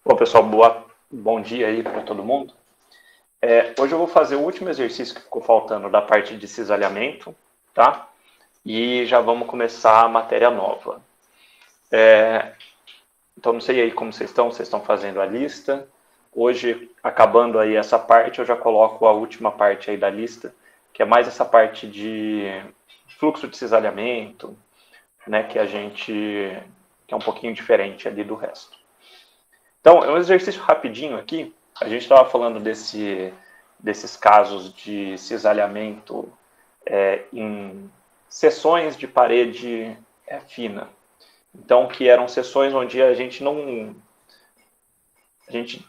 Bom, pessoal, bom dia aí para todo mundo. Hoje eu vou fazer o último exercício que ficou faltando da parte de cisalhamento, tá? E já vamos começar a matéria nova. Então, não sei aí como vocês estão fazendo a lista. Hoje, acabando aí essa parte, eu já coloco a última parte aí da lista, que é mais essa parte de fluxo de cisalhamento, né, que é um pouquinho diferente ali do resto. Então, é um exercício rapidinho aqui. A gente estava falando desses casos de cisalhamento em seções de parede fina. Então, que eram sessões onde a gente não... A gente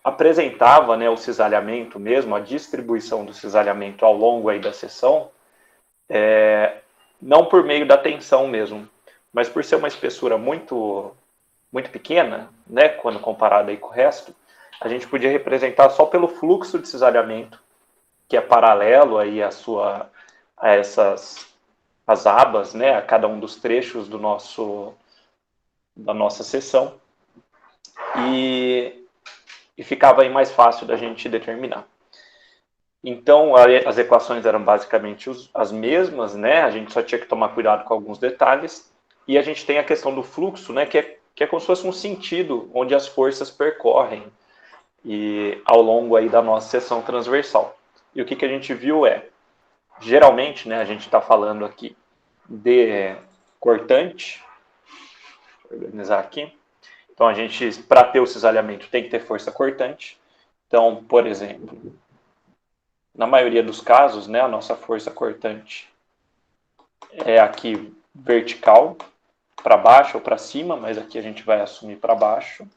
apresentava, né, o cisalhamento mesmo, a distribuição do cisalhamento ao longo aí da seção, não por meio da tensão mesmo, mas por ser uma espessura muito pequena, né, quando comparado aí com o resto, a gente podia representar só pelo fluxo de cisalhamento, que é paralelo aí a essas as abas, né, a cada um dos trechos da nossa seção, e ficava aí mais fácil da gente determinar. Então, as equações eram basicamente as mesmas, né? A gente só tinha que tomar cuidado com alguns detalhes. E a gente tem a questão do fluxo, né? Que é como se fosse um sentido onde as forças percorrem ao longo aí da nossa seção transversal. E o que a gente viu geralmente, né? A gente está falando aqui de cortante. Vou organizar aqui. Então, para ter o cisalhamento, tem que ter força cortante. Então, por exemplo, na maioria dos casos, né, a nossa força cortante é aqui vertical, para baixo ou para cima, mas aqui a gente vai assumir para baixo.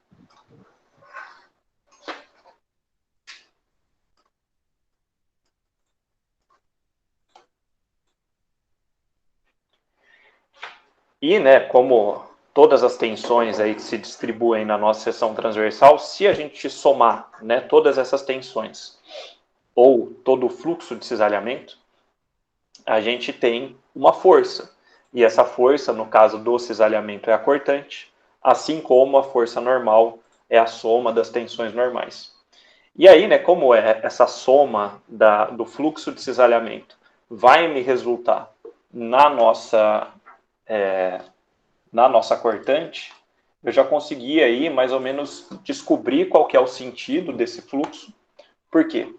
E, né, como todas as tensões aí que se distribuem na nossa seção transversal, se a gente somar, né, todas essas tensões ou todo o fluxo de cisalhamento, a gente tem uma força. E essa força, no caso do cisalhamento, é a cortante, assim como a força normal é a soma das tensões normais. E aí, né, como é essa soma do fluxo de cisalhamento vai me resultar na nossa cortante, eu já consegui aí mais ou menos descobrir qual que é o sentido desse fluxo. Por quê?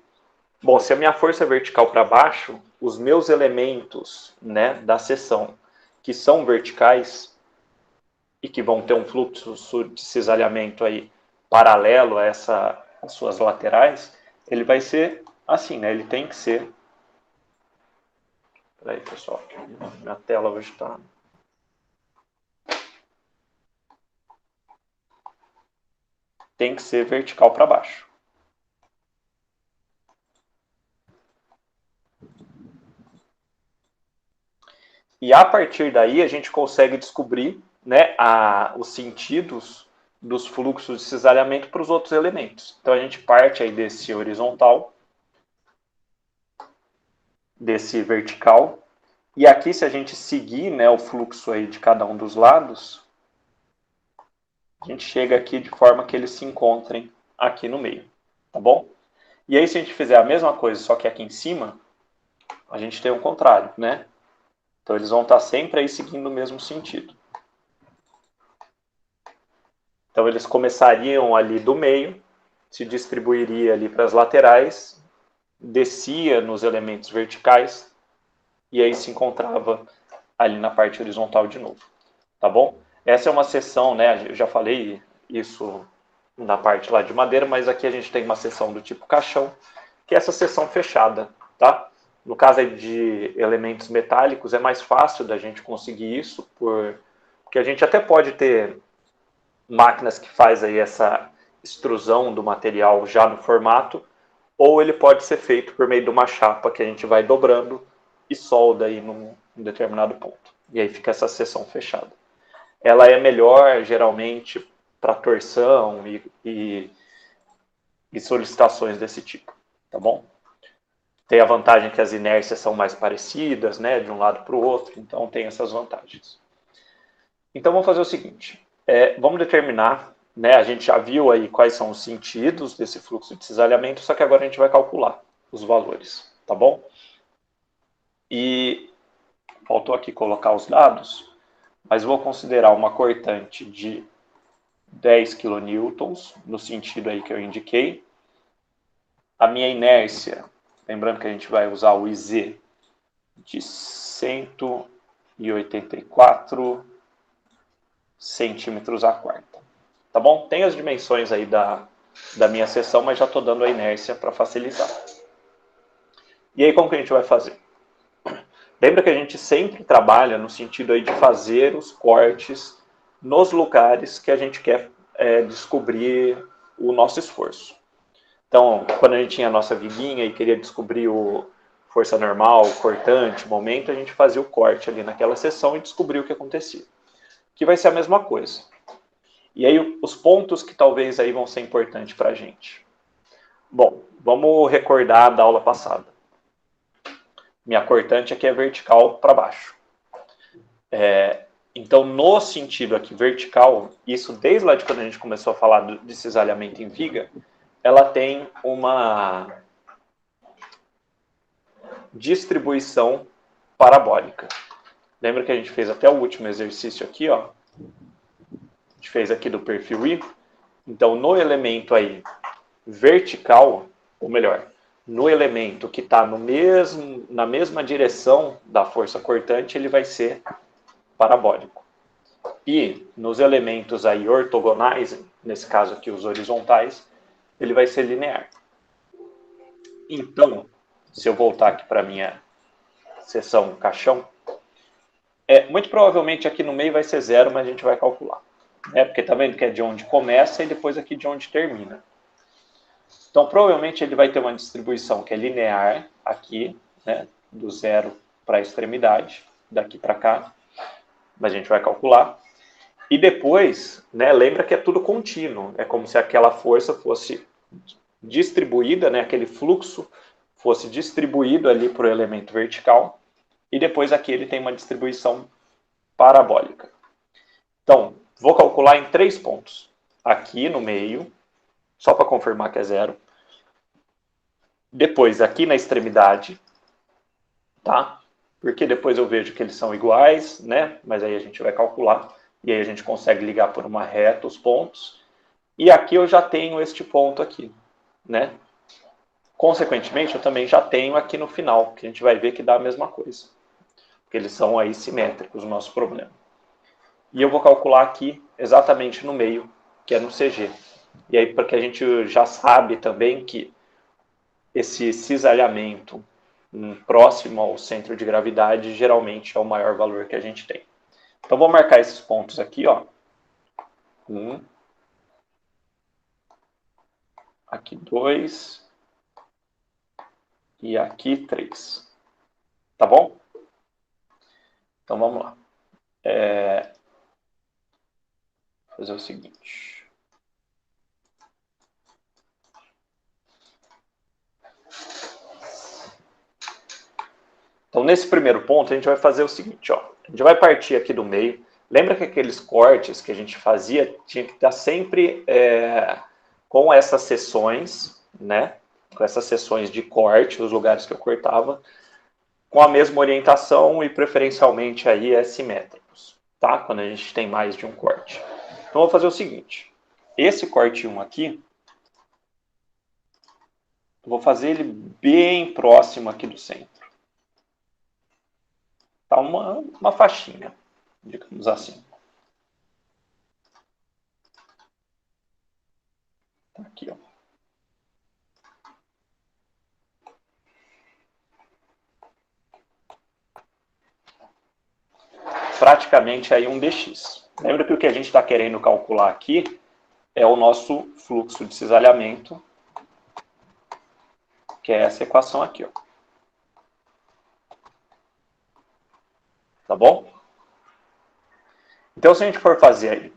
Bom, se a minha força é vertical para baixo, os meus elementos, né, da seção que são verticais e que vão ter um fluxo de cisalhamento aí paralelo às suas laterais, ele vai ser assim, né? Ele tem que ser... Espera aí, pessoal, minha tela hoje está... Tem que ser vertical para baixo. E a partir daí a gente consegue descobrir, né, os sentidos dos fluxos de cisalhamento para os outros elementos. Então a gente parte aí desse horizontal, desse vertical, e aqui se a gente seguir, né, o fluxo aí de cada um dos lados, a gente chega aqui de forma que eles se encontrem aqui no meio, tá bom? E aí se a gente fizer a mesma coisa, só que aqui em cima, a gente tem o contrário, né? Então eles vão estar sempre aí seguindo o mesmo sentido. Então eles começariam ali do meio, se distribuiria ali para as laterais, descia nos elementos verticais e aí se encontrava ali na parte horizontal de novo, tá bom? Essa é uma seção, né? Eu já falei isso na parte lá de madeira, mas aqui a gente tem uma seção do tipo caixão, que é essa seção fechada, tá? No caso aí de elementos metálicos, é mais fácil da gente conseguir isso, porque a gente até pode ter máquinas que faz aí essa extrusão do material já no formato, ou ele pode ser feito por meio de uma chapa que a gente vai dobrando e solda aí num determinado ponto. E aí fica essa seção fechada. Ela é melhor, geralmente, para torção e solicitações desse tipo, tá bom? Tem a vantagem que as inércias são mais parecidas, né, de um lado para o outro, então tem essas vantagens. Então vamos fazer o seguinte, vamos determinar né, a gente já viu aí quais são os sentidos desse fluxo de cisalhamento, só que agora a gente vai calcular os valores, tá bom? E faltou aqui colocar os dados, mas vou considerar uma cortante de 10 kN, no sentido aí que eu indiquei. A minha inércia, lembrando que a gente vai usar o IZ de 184 centímetros a quarta. Tá bom? Tem as dimensões aí da minha seção, mas já estou dando a inércia para facilitar. E aí, como que a gente vai fazer? Lembra que a gente sempre trabalha no sentido aí de fazer os cortes nos lugares que a gente quer descobrir o nosso esforço. Então, quando a gente tinha a nossa viguinha e queria descobrir o força normal, cortante, momento, a gente fazia o corte ali naquela seção e descobria o que acontecia. Que vai ser a mesma coisa. E aí, os pontos que talvez aí vão ser importantes para a gente. Bom, vamos recordar da aula passada. Minha cortante aqui é vertical para baixo. Então, no sentido aqui vertical, isso desde lá de quando a gente começou a falar de cisalhamento em viga, ela tem uma distribuição parabólica. Lembra que a gente fez até o último exercício aqui, ó? A gente fez aqui do perfil I. Então, no elemento aí vertical, ou melhor, no elemento que está na mesma direção da força cortante, ele vai ser parabólico. E nos elementos aí ortogonais, nesse caso aqui os horizontais, ele vai ser linear. Então, se eu voltar aqui para a minha seção caixão, muito provavelmente aqui no meio vai ser 0, mas a gente vai calcular. Porque tá vendo que é de onde começa e depois aqui de onde termina. Então, provavelmente ele vai ter uma distribuição que é linear aqui, né, do 0 para a extremidade, daqui para cá, mas a gente vai calcular. E depois, né, lembra que é tudo contínuo, é como se aquela força fosse distribuída, né, aquele fluxo fosse distribuído ali para o elemento vertical, e depois aqui ele tem uma distribuição parabólica. Então, vou calcular em 3 pontos. Aqui no meio, só para confirmar que é 0. Depois aqui na extremidade, tá? Porque depois eu vejo que eles são iguais, né? Mas aí a gente vai calcular, e aí a gente consegue ligar por uma reta os pontos. E aqui eu já tenho este ponto aqui, né? Consequentemente, eu também já tenho aqui no final, que a gente vai ver que dá a mesma coisa. Porque eles são aí simétricos, o nosso problema. E eu vou calcular aqui exatamente no meio, que é no CG. E aí, porque a gente já sabe também que esse cisalhamento próximo ao centro de gravidade geralmente é o maior valor que a gente tem. Então, vou marcar esses pontos aqui, ó. 1. Aqui 2. E aqui 3. Tá bom? Então, vamos lá. Vou fazer o seguinte. Então, nesse primeiro ponto, a gente vai fazer o seguinte, ó. A gente vai partir aqui do meio. Lembra que aqueles cortes que a gente fazia tinha que estar sempre com essas seções, né? Com essas seções de corte, os lugares que eu cortava, com a mesma orientação e preferencialmente aí simétricos, tá? Quando a gente tem mais de um corte. Então, eu vou fazer o seguinte. Esse corte 1 aqui, eu vou fazer ele bem próximo aqui do centro. Tá uma faixinha, digamos assim. Tá aqui, ó. Praticamente aí um dx. Lembra que o que a gente está querendo calcular aqui é o nosso fluxo de cisalhamento, que é essa equação aqui, ó. Tá bom? Então, se a gente for fazer aí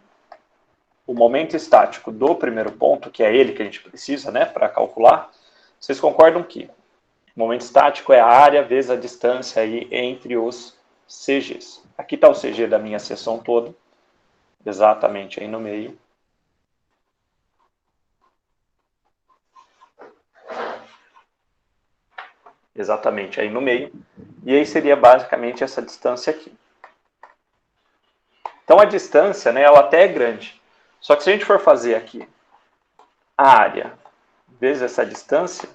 o momento estático do primeiro ponto, que é ele que a gente precisa, né, para calcular, vocês concordam que o momento estático é a área vezes a distância aí entre os CGs. Aqui está o CG da minha seção toda, exatamente aí no meio. exatamente aí no meio, e aí seria basicamente essa distância aqui. Então a distância, né, ela até é grande, só que se a gente for fazer aqui a área vezes essa distância,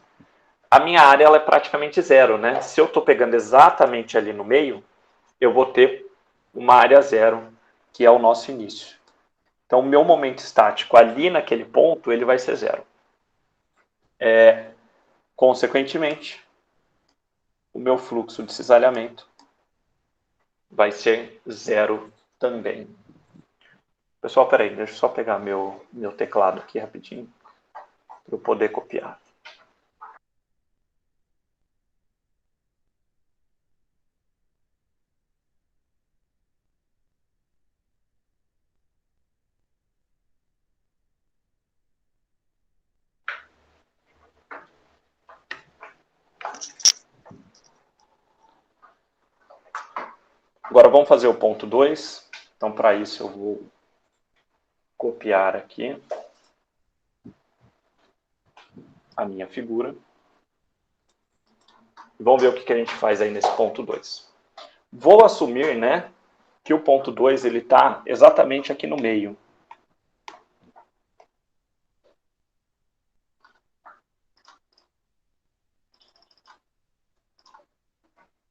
a minha área ela é praticamente zero, né? Se eu estou pegando exatamente ali no meio, eu vou ter uma área zero, que é o nosso início. Então, o meu momento estático ali naquele ponto, ele vai ser zero. Consequentemente, o meu fluxo de cisalhamento vai ser zero também. Pessoal, peraí, deixa eu só pegar meu teclado aqui rapidinho, para eu poder copiar. Agora vamos fazer o ponto 2. Então, para isso, eu vou copiar aqui a minha figura. E vamos ver o que a gente faz aí nesse ponto 2. Vou assumir, né, que o ponto 2 ele está exatamente aqui no meio.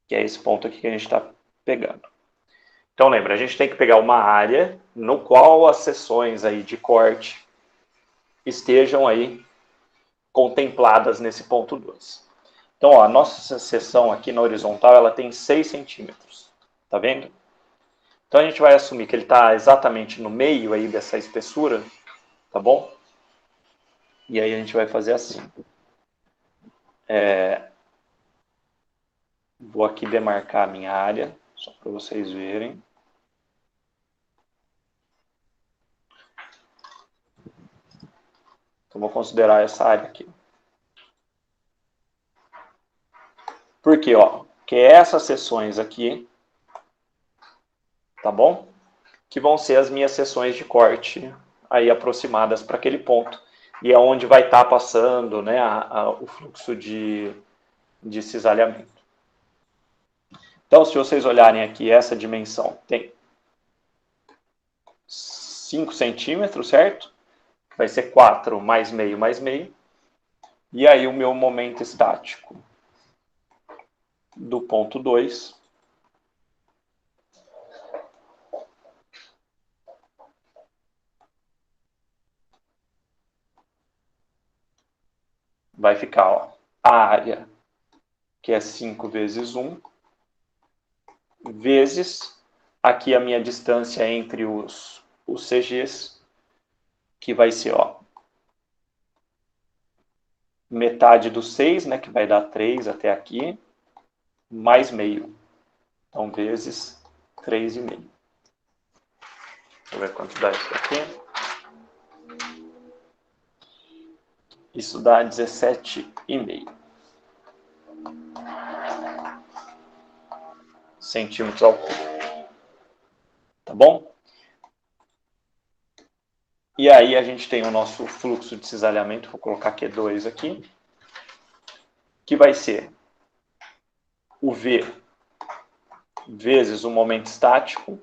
Que é esse ponto aqui que a gente está pegando. Então lembra, a gente tem que pegar uma área no qual as seções aí de corte estejam aí contempladas nesse ponto 2. Então, ó, a nossa seção aqui na horizontal ela tem 6 centímetros. Tá vendo? Então a gente vai assumir que ele está exatamente no meio aí dessa espessura, tá bom? E aí a gente vai fazer assim. Vou aqui demarcar a minha área, só para vocês verem. Então vou considerar essa área aqui. Por quê? Ó, que essas seções aqui, tá bom? Que vão ser as minhas seções de corte aí aproximadas para aquele ponto. E é onde vai estar passando, né, o fluxo de cisalhamento. Então, se vocês olharem aqui, essa dimensão tem 5 centímetros, certo? Vai ser 4 mais meio mais meio. E aí o meu momento estático do ponto 2 vai ficar, ó, a área, que é 5 vezes 1, vezes aqui a minha distância entre os CGs, que vai ser, ó, metade do 6, né, que vai dar 3 até aqui, mais meio. Então, vezes 3,5. Deixa eu ver quanto dá isso aqui. Isso dá 17,5 centímetros ao cubo. Tá bom? E aí a gente tem o nosso fluxo de cisalhamento, vou colocar Q2 aqui, que vai ser o V vezes o momento estático,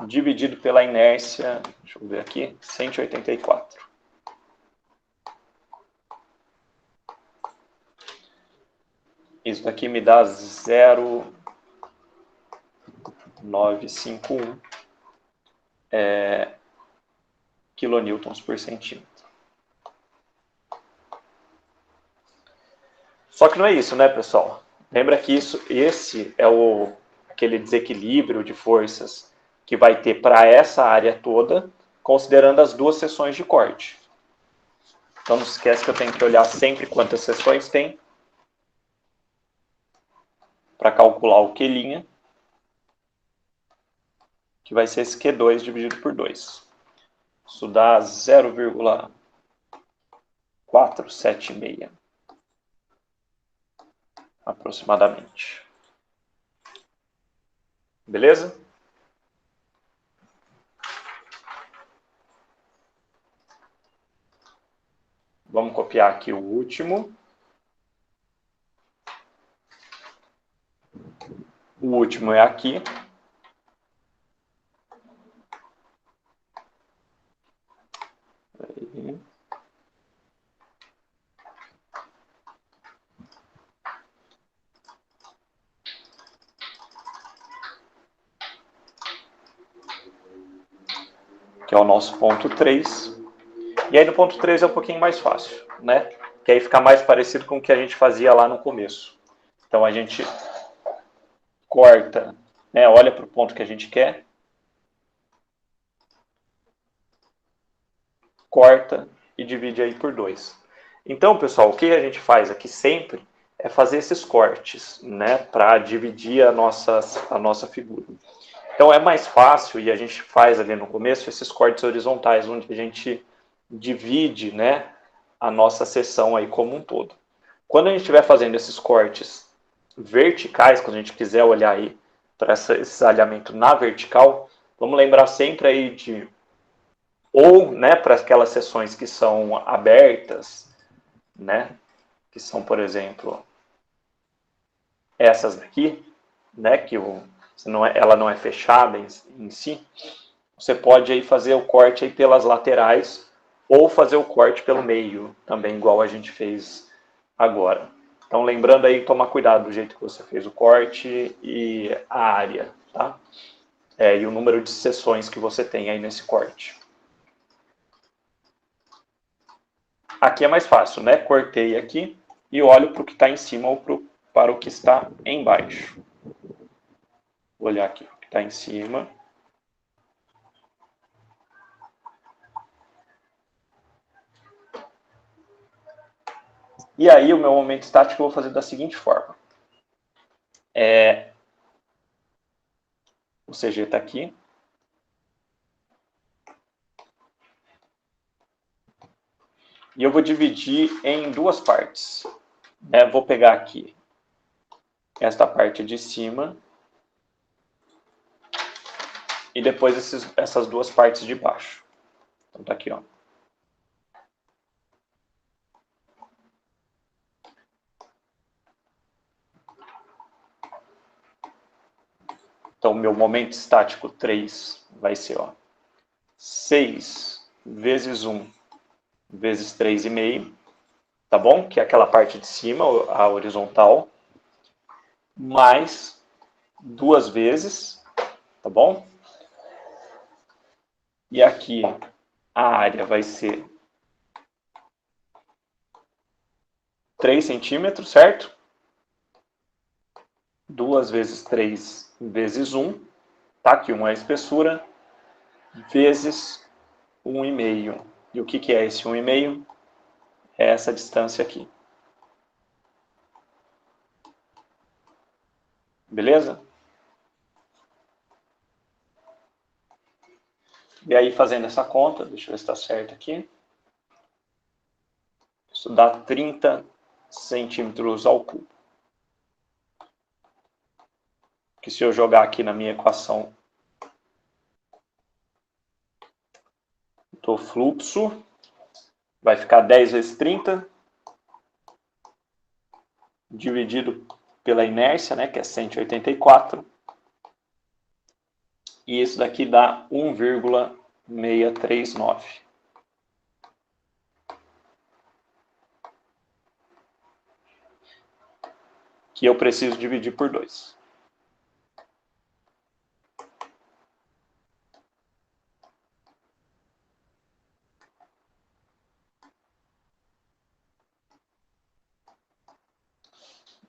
dividido pela inércia, deixa eu ver aqui, 184. Isso daqui me dá 0,951 kilonewtons por centímetro. Só que não é isso, né, pessoal? Lembra que esse é aquele desequilíbrio de forças que vai ter para essa área toda, considerando as duas seções de corte. Então não se esquece que eu tenho que olhar sempre quantas seções tem para calcular o Q', que vai ser esse Q2 dividido por 2. Isso dá 0,476 aproximadamente. Beleza? Vamos copiar aqui o último. O último é aqui. Que é o nosso ponto 3. E aí no ponto 3 é um pouquinho mais fácil, né? Que aí fica mais parecido com o que a gente fazia lá no começo. Então a gente corta, né? Olha para o ponto que a gente quer, corta e divide aí por 2. Então, pessoal, o que a gente faz aqui sempre é fazer esses cortes, né? Para dividir a nossa figura. Então é mais fácil, e a gente faz ali no começo, esses cortes horizontais, onde a gente divide, né, a nossa seção aí como um todo. Quando a gente estiver fazendo esses cortes verticais, quando a gente quiser olhar aí para esse alinhamento na vertical, vamos lembrar sempre aí de, ou, né, para aquelas seções que são abertas, né, que são, por exemplo, essas daqui, né, que ela não é fechada em si, você pode aí fazer o corte aí pelas laterais ou fazer o corte pelo meio, também igual a gente fez agora. Então, lembrando aí, tomar cuidado do jeito que você fez o corte e a área, tá? E o número de seções que você tem aí nesse corte. Aqui é mais fácil, né? Cortei aqui e olho para o que está em cima ou para o que está embaixo. Vou olhar aqui o que está em cima. E aí, o meu momento estático eu vou fazer da seguinte forma. O CG está aqui. E eu vou dividir em duas partes. Vou pegar aqui esta parte de cima e depois essas duas partes de baixo. Então tá aqui, ó. Então, meu momento estático 3 vai ser, ó, 6 vezes 1 vezes 3,5, tá bom? Que é aquela parte de cima, a horizontal, mais duas vezes, tá bom? E aqui a área vai ser 3 centímetros, certo? 2 vezes 3 vezes 1, tá? Aqui 1 é a espessura, vezes 1,5. E o que é esse 1,5? É essa distância aqui. Beleza? E aí, fazendo essa conta, deixa eu ver se está certo aqui. Isso dá 30 centímetros ao cubo. Que se eu jogar aqui na minha equação do fluxo, vai ficar 10 vezes 30, dividido pela inércia, né, que é 184. E isso daqui dá 1,639. Que eu preciso dividir por 2.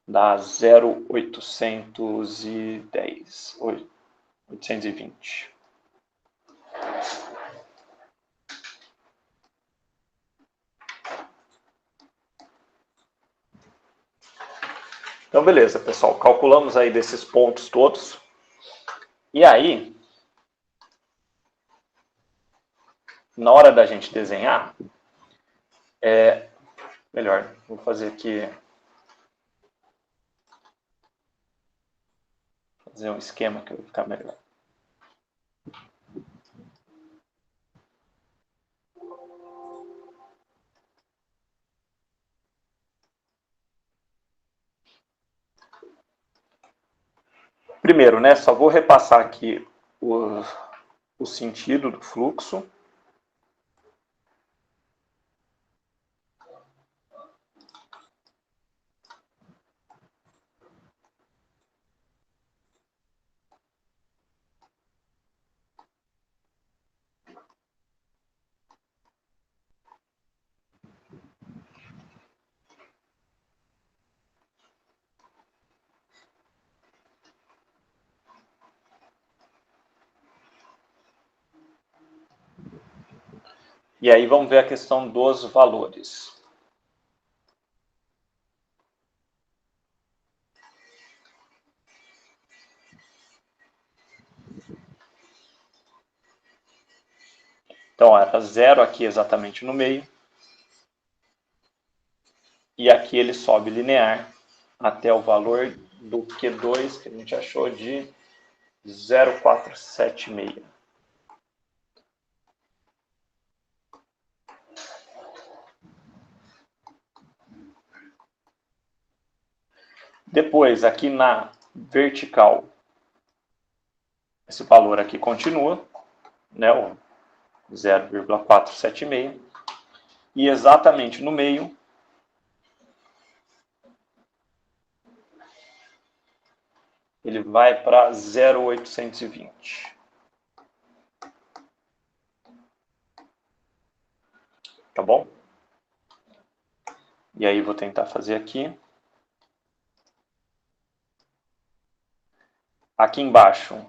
Dá 0,810. 820. Então, beleza, pessoal. Calculamos aí desses pontos todos. E aí, na hora da gente desenhar, melhor, vou fazer aqui, fazer um esquema que vai ficar melhor. Primeiro, né, só vou repassar aqui o sentido do fluxo. E aí vamos ver a questão dos valores. Então, era 0 aqui exatamente no meio. E aqui ele sobe linear até o valor do Q2, que a gente achou de 0,476. Depois, aqui na vertical, esse valor aqui continua, né, o 0,476. E exatamente no meio, ele vai para 0,820. Tá bom? E aí vou tentar fazer aqui. Aqui embaixo,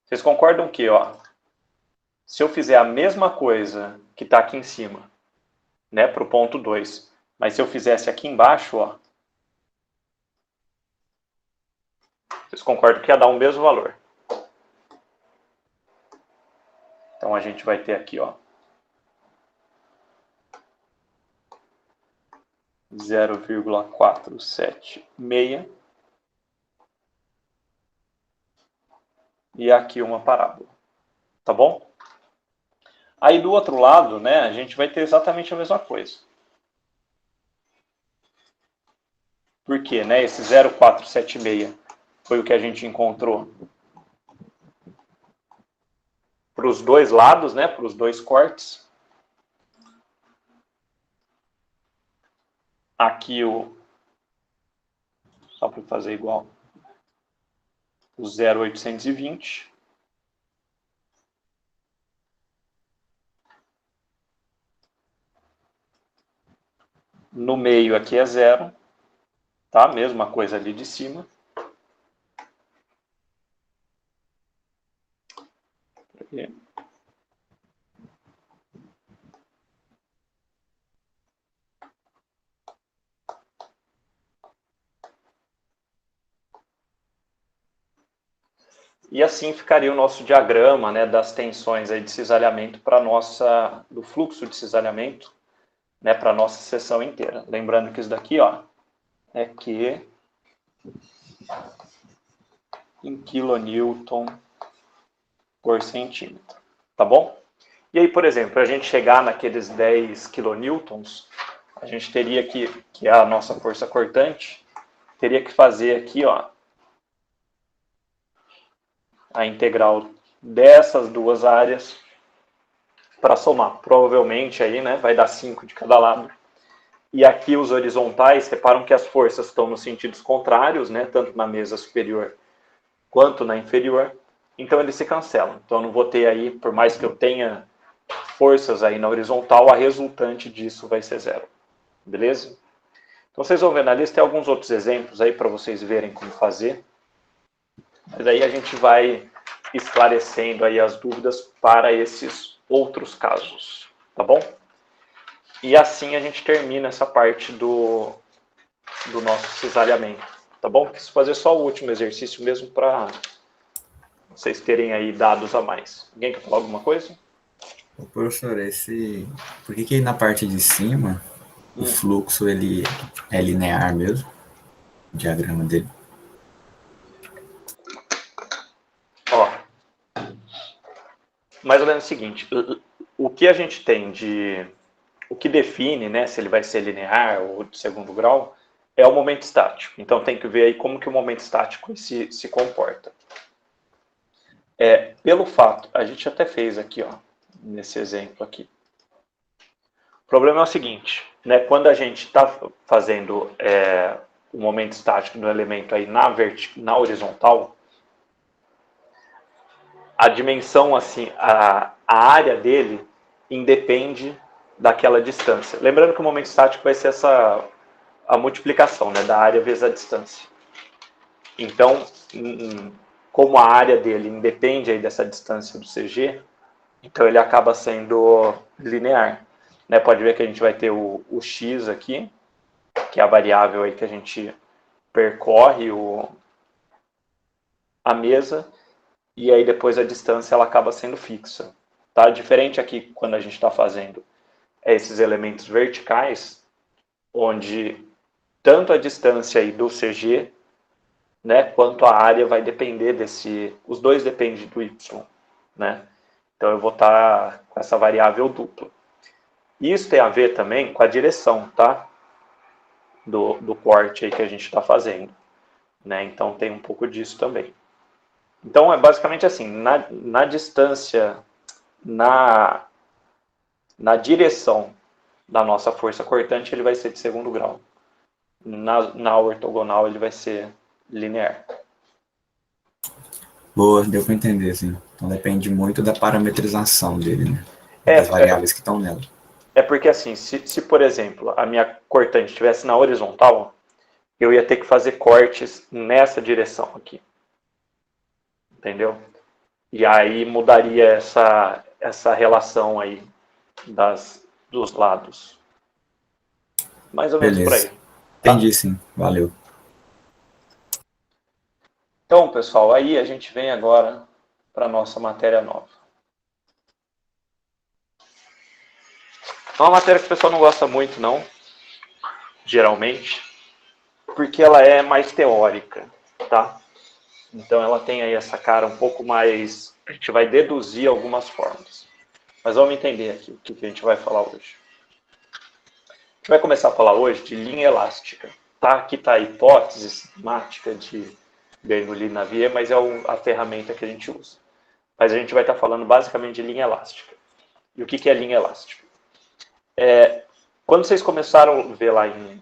vocês concordam que, ó, se eu fizer a mesma coisa que está aqui em cima, né, para o ponto 2, mas se eu fizesse aqui embaixo, ó, vocês concordam que ia dar o mesmo valor. Então a gente vai ter aqui, ó, 0,476 e aqui uma parábola, tá bom? Aí do outro lado, né, a gente vai ter exatamente a mesma coisa. Por quê, né? Esse 0,476 foi o que a gente encontrou para os dois lados, né, para os dois cortes. Aqui só para fazer igual, o 0,820. No meio aqui é 0, tá? Mesma coisa ali de cima. Aqui. E assim ficaria o nosso diagrama, né, das tensões aí de cisalhamento para nossa, do fluxo de cisalhamento, né, para a nossa seção inteira. Lembrando que isso daqui, ó, é Q em quilonewton por centímetro, tá bom? E aí, por exemplo, para a gente chegar naqueles 10 kilonewtons, a gente teria que é a nossa força cortante, teria que fazer aqui, ó, a integral dessas duas áreas para somar. Provavelmente aí, né, vai dar 5 de cada lado. E aqui os horizontais, reparam que as forças estão nos sentidos contrários, né, tanto na mesa superior quanto na inferior. Então eles se cancelam. Então eu não vou ter aí, por mais que eu tenha forças aí na horizontal, a resultante disso vai ser 0. Beleza? Então vocês vão ver na lista, tem alguns outros exemplos aí para vocês verem como fazer. Mas aí a gente vai esclarecendo aí as dúvidas para esses outros casos, tá bom? E assim a gente termina essa parte do nosso cisalhamento, tá bom? Quis fazer só o último exercício mesmo para vocês terem aí dados a mais. Alguém quer falar alguma coisa? Ô, professor, por que na parte de cima o fluxo ele é linear mesmo? O diagrama dele. Ó, mais ou menos o seguinte, o que a gente tem de... O que define, né, se ele vai ser linear ou de segundo grau, é o momento estático. Então tem que ver aí como que o momento estático se comporta. Pelo fato, a gente até fez aqui, ó, nesse exemplo aqui. O problema é o seguinte, né, quando a gente está fazendo o momento estático do elemento aí na horizontal, a dimensão, assim, a área dele independe daquela distância. Lembrando que o momento estático vai ser a multiplicação, né, da área vezes a distância. Então, como a área dele independe aí dessa distância do CG, então ele acaba sendo linear. Né? Pode ver que a gente vai ter o x aqui, que é a variável aí que a gente percorre a mesa, e aí depois a distância ela acaba sendo fixa. Tá? Diferente aqui quando a gente está fazendo esses elementos verticais, onde tanto a distância aí do CG, né, quanto a área vai depender os dois dependem do y, né? Então eu vou estar com essa variável dupla. Isso tem a ver também com a direção, tá? Do corte aí que a gente está fazendo, né? Então tem um pouco disso também. Então é basicamente assim, na distância, na direção da nossa força cortante, ele vai ser de segundo grau. Na ortogonal ele vai ser linear. Boa, deu para entender, assim. Então depende muito da parametrização dele, né? Das variáveis que estão nela. Porque assim, se por exemplo, a minha cortante estivesse na horizontal, eu ia ter que fazer cortes nessa direção aqui. Entendeu? E aí mudaria essa relação aí dos lados. Mais ou menos por aí. Beleza. Entendi, sim. Valeu. Então, pessoal, aí a gente vem agora para a nossa matéria nova. É uma matéria que o pessoal não gosta muito, não, geralmente, porque ela é mais teórica, tá? Então ela tem aí essa cara um pouco mais... A gente vai deduzir algumas formas. Mas vamos entender aqui o que a gente vai falar hoje. A gente vai começar a falar hoje de linha elástica. Tá? Aqui está a hipótese sistemática de Bernoulli-Navier, mas é a ferramenta que a gente usa. Mas a gente vai estar falando basicamente de linha elástica. E o que é linha elástica? Quando vocês começaram a ver lá em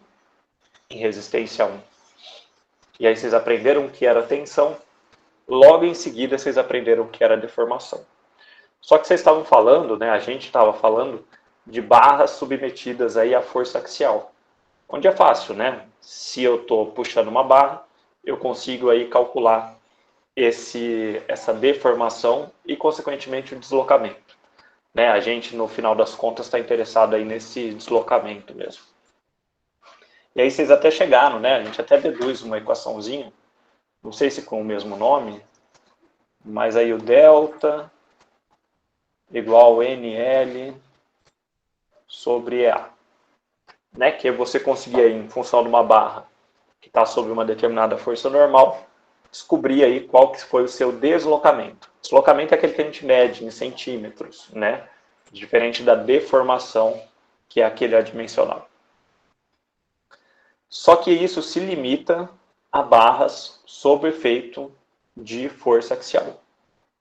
resistência 1, e aí vocês aprenderam o que era tensão, logo em seguida vocês aprenderam o que era deformação. Só que vocês estavam falando, né, a gente estava falando de barras submetidas aí à força axial. Onde é fácil, né? Se eu estou puxando uma barra, eu consigo aí calcular essa deformação e, consequentemente, o deslocamento. Né? A gente, no final das contas, está interessado aí nesse deslocamento mesmo. E aí vocês até chegaram, né? A gente até deduz uma equaçãozinha, não sei se com o mesmo nome, mas aí o delta igual ao NL sobre EA. Né? Que você conseguir aí, em função de uma barra que está sob uma determinada força normal, descobrir aí qual que foi o seu deslocamento. Deslocamento é aquele que a gente mede em centímetros, né? Diferente da deformação, que é aquele adimensional. Só que isso se limita a barras sob efeito de força axial.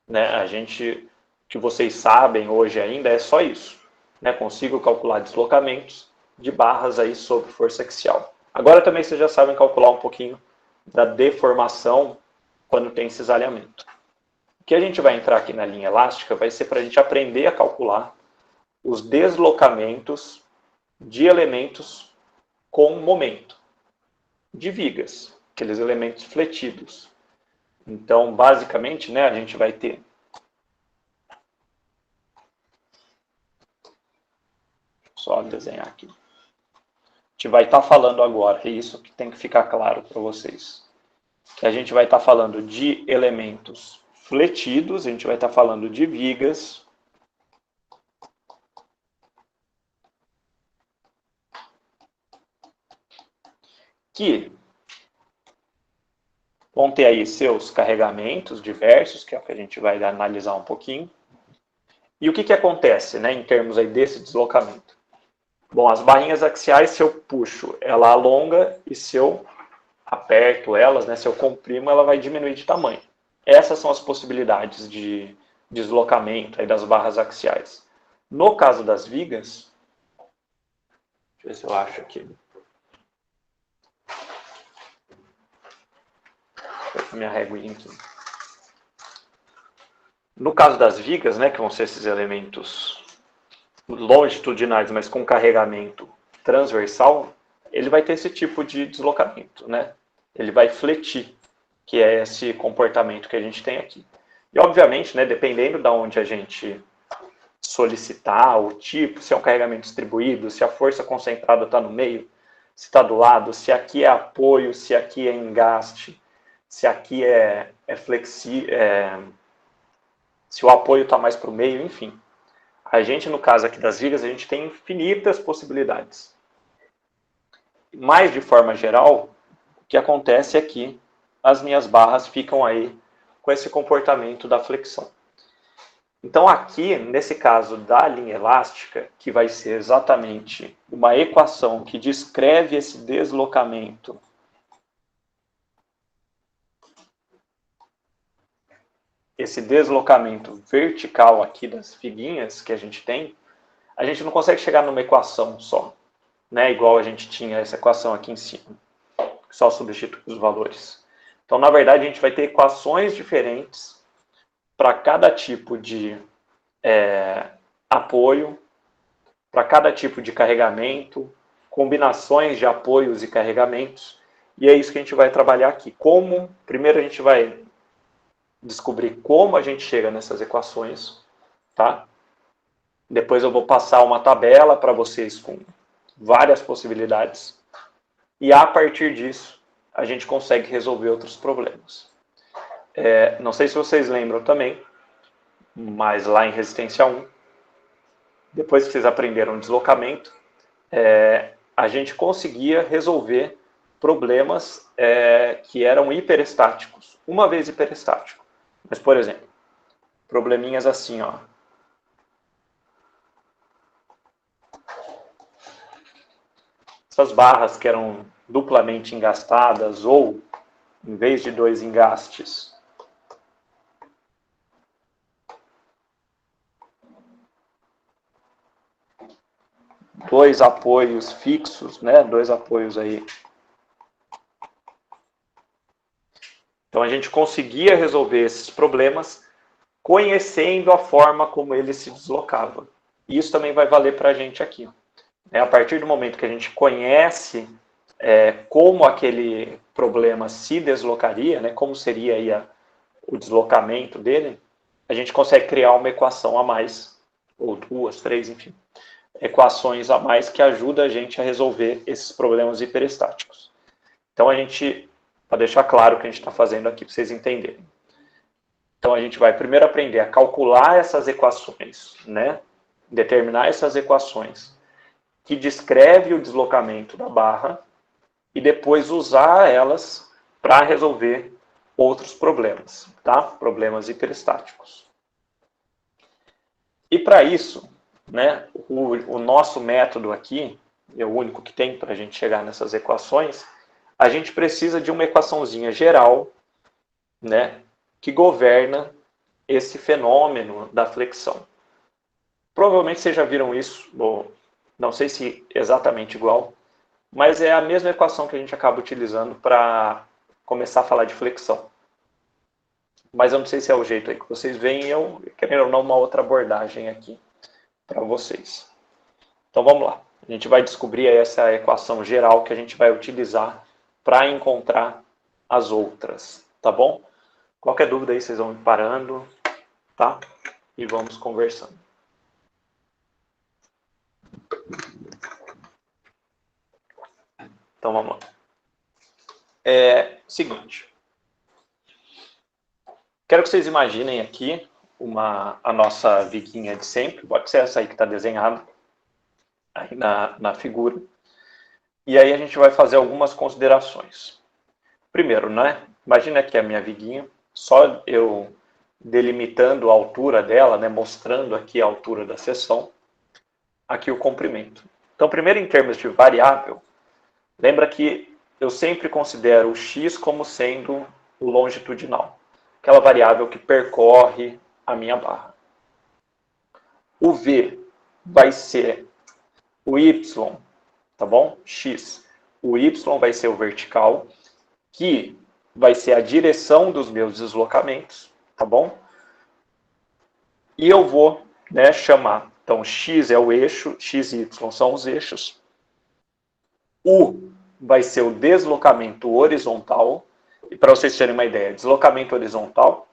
Né? O que vocês sabem hoje ainda é só isso. Né? Consigo calcular deslocamentos de barras aí sob força axial. Agora também vocês já sabem calcular um pouquinho da deformação quando tem cisalhamento. O que a gente vai entrar aqui na linha elástica vai ser para a gente aprender a calcular os deslocamentos de elementos com momento, de vigas, aqueles elementos fletidos. Então, basicamente, né, a gente vai ter só desenhar aqui. A gente vai estar falando agora, é isso que tem que ficar claro para vocês. Que a gente vai estar falando de elementos fletidos, a gente vai estar falando de vigas, que vão ter aí seus carregamentos diversos, que é o que a gente vai analisar um pouquinho. E o que acontece, né, em termos aí desse deslocamento? Bom, as barrinhas axiais, se eu puxo, ela alonga, e se eu aperto elas, né, se eu comprimo, ela vai diminuir de tamanho. Essas são as possibilidades de deslocamento aí das barras axiais. No caso das vigas, deixa eu ver se eu acho aqui. Vou minha reguinha aqui. No caso das vigas, né, que vão ser esses elementos longitudinais, mas com carregamento transversal, ele vai ter esse tipo de deslocamento, né? Ele vai fletir, que é esse comportamento que a gente tem aqui. E, obviamente, né, dependendo de onde a gente solicitar o tipo, se é um carregamento distribuído, se a força concentrada está no meio, se está do lado, se aqui é apoio, se aqui é engaste, se aqui é flexível, se o apoio está mais para o meio, enfim. A gente, no caso aqui das vigas, a gente tem infinitas possibilidades. Mas, de forma geral, o que acontece é que as minhas barras ficam aí com esse comportamento da flexão. Então, aqui, nesse caso da linha elástica, que vai ser exatamente uma equação que descreve esse deslocamento vertical aqui das figuinhas que a gente tem, a gente não consegue chegar numa equação só, né? Igual a gente tinha essa equação aqui em cima, só substitui os valores. Então, na verdade, a gente vai ter equações diferentes para cada tipo de apoio, para cada tipo de carregamento, combinações de apoios e carregamentos, e é isso que a gente vai trabalhar aqui. Primeiro a gente vai descobrir como a gente chega nessas equações, tá? Depois eu vou passar uma tabela para vocês com várias possibilidades, e a partir disso a gente consegue resolver outros problemas. Não sei se vocês lembram também, mas lá em resistência 1, depois que vocês aprenderam deslocamento, a gente conseguia resolver problemas que eram hiperestáticos, uma vez hiperestático. Mas, por exemplo, probleminhas assim, ó. Essas barras que eram duplamente engastadas ou, em vez de 2 engastes, dois apoios fixos, né? 2 apoios aí. Então a gente conseguia resolver esses problemas conhecendo a forma como ele se deslocava. E isso também vai valer para a gente aqui. A partir do momento que a gente conhece como aquele problema se deslocaria, né? Como seria aí o deslocamento dele, a gente consegue criar uma equação a mais, ou 2, 3, enfim, equações a mais que ajudam a gente a resolver esses problemas hiperestáticos. Então a gente, para deixar claro o que a gente está fazendo aqui, para vocês entenderem. Então a gente vai primeiro aprender a calcular essas equações, né? Determinar essas equações que descreve o deslocamento da barra e depois usar elas para resolver outros problemas, tá? Problemas hiperestáticos. E para isso, né, o nosso método aqui, é o único que tem para a gente chegar nessas equações, a gente precisa de uma equaçãozinha geral, né, que governa esse fenômeno da flexão. Provavelmente vocês já viram isso, não sei se exatamente igual, mas é a mesma equação que a gente acaba utilizando para começar a falar de flexão. Mas eu não sei se é o jeito aí que vocês veem, eu querendo ou não uma outra abordagem aqui para vocês. Então vamos lá. A gente vai descobrir essa equação geral que a gente vai utilizar para encontrar as outras, tá bom? Qualquer dúvida aí vocês vão me parando, tá? E vamos conversando. Então vamos lá. Seguinte. Quero que vocês imaginem aqui a nossa viguinha de sempre, pode ser essa aí que está desenhada aí na figura. E aí a gente vai fazer algumas considerações. Primeiro, né? Imagina aqui a minha viguinha, só eu delimitando a altura dela, né? Mostrando aqui a altura da seção, aqui o comprimento. Então, primeiro em termos de variável, lembra que eu sempre considero o x como sendo o longitudinal, aquela variável que percorre a minha barra. O v vai ser o y, tá bom? X. O y vai ser o vertical, que vai ser a direção dos meus deslocamentos, tá bom? E eu vou, né, chamar. Então, x é o eixo, x e y são os eixos. U vai ser o deslocamento horizontal. E para vocês terem uma ideia, deslocamento horizontal,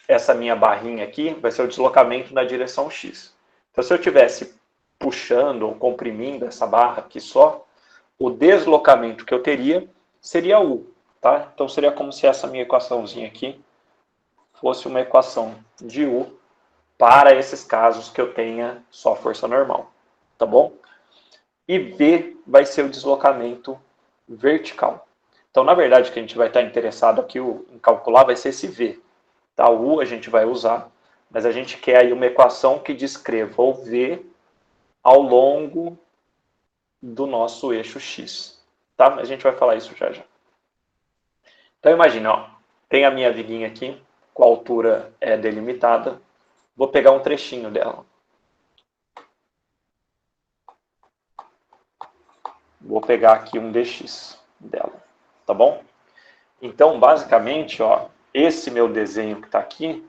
essa minha barrinha aqui vai ser o deslocamento na direção x. Então, se eu estivesse puxando ou comprimindo essa barra aqui só, o deslocamento que eu teria seria U. Tá? Então, seria como se essa minha equaçãozinha aqui fosse uma equação de U para esses casos que eu tenha só força normal. Tá bom? E V vai ser o deslocamento vertical. Então, na verdade, o que a gente vai estar interessado aqui em calcular vai ser esse V. Tá? O U a gente vai usar, mas a gente quer aí uma equação que descreva o V ao longo do nosso eixo X. Tá? A gente vai falar isso já já. Então, imagina, ó, tem a minha viguinha aqui, com a altura delimitada. Vou pegar um trechinho dela. Vou pegar aqui um dx dela, tá bom? Então, basicamente, ó, esse meu desenho que está aqui,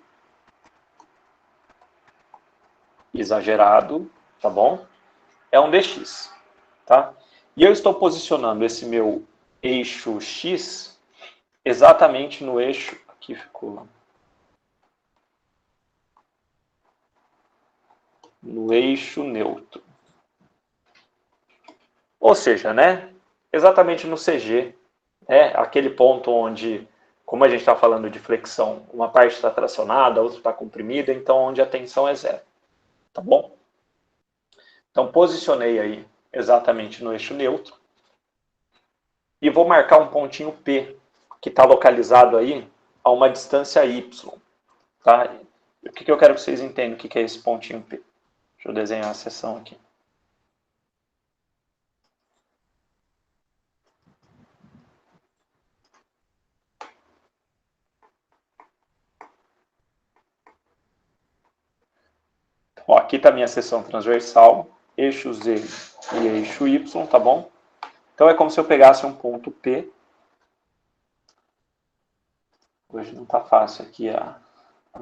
exagerado, tá bom? É um dx, tá? E eu estou posicionando esse meu eixo x exatamente no eixo, aqui ficou, no eixo neutro. Ou seja, né, exatamente no CG, aquele ponto onde, como a gente está falando de flexão, uma parte está tracionada, a outra está comprimida, então onde a tensão é zero. Tá bom? Então, posicionei aí exatamente no eixo neutro. E vou marcar um pontinho P, que está localizado aí a uma distância Y. Tá? O que eu quero que vocês entendam o que é esse pontinho P? Deixa eu desenhar a seção aqui. Ó, aqui está a minha seção transversal, eixo Z e eixo Y, tá bom? Então é como se eu pegasse um ponto P. Hoje não está fácil aqui a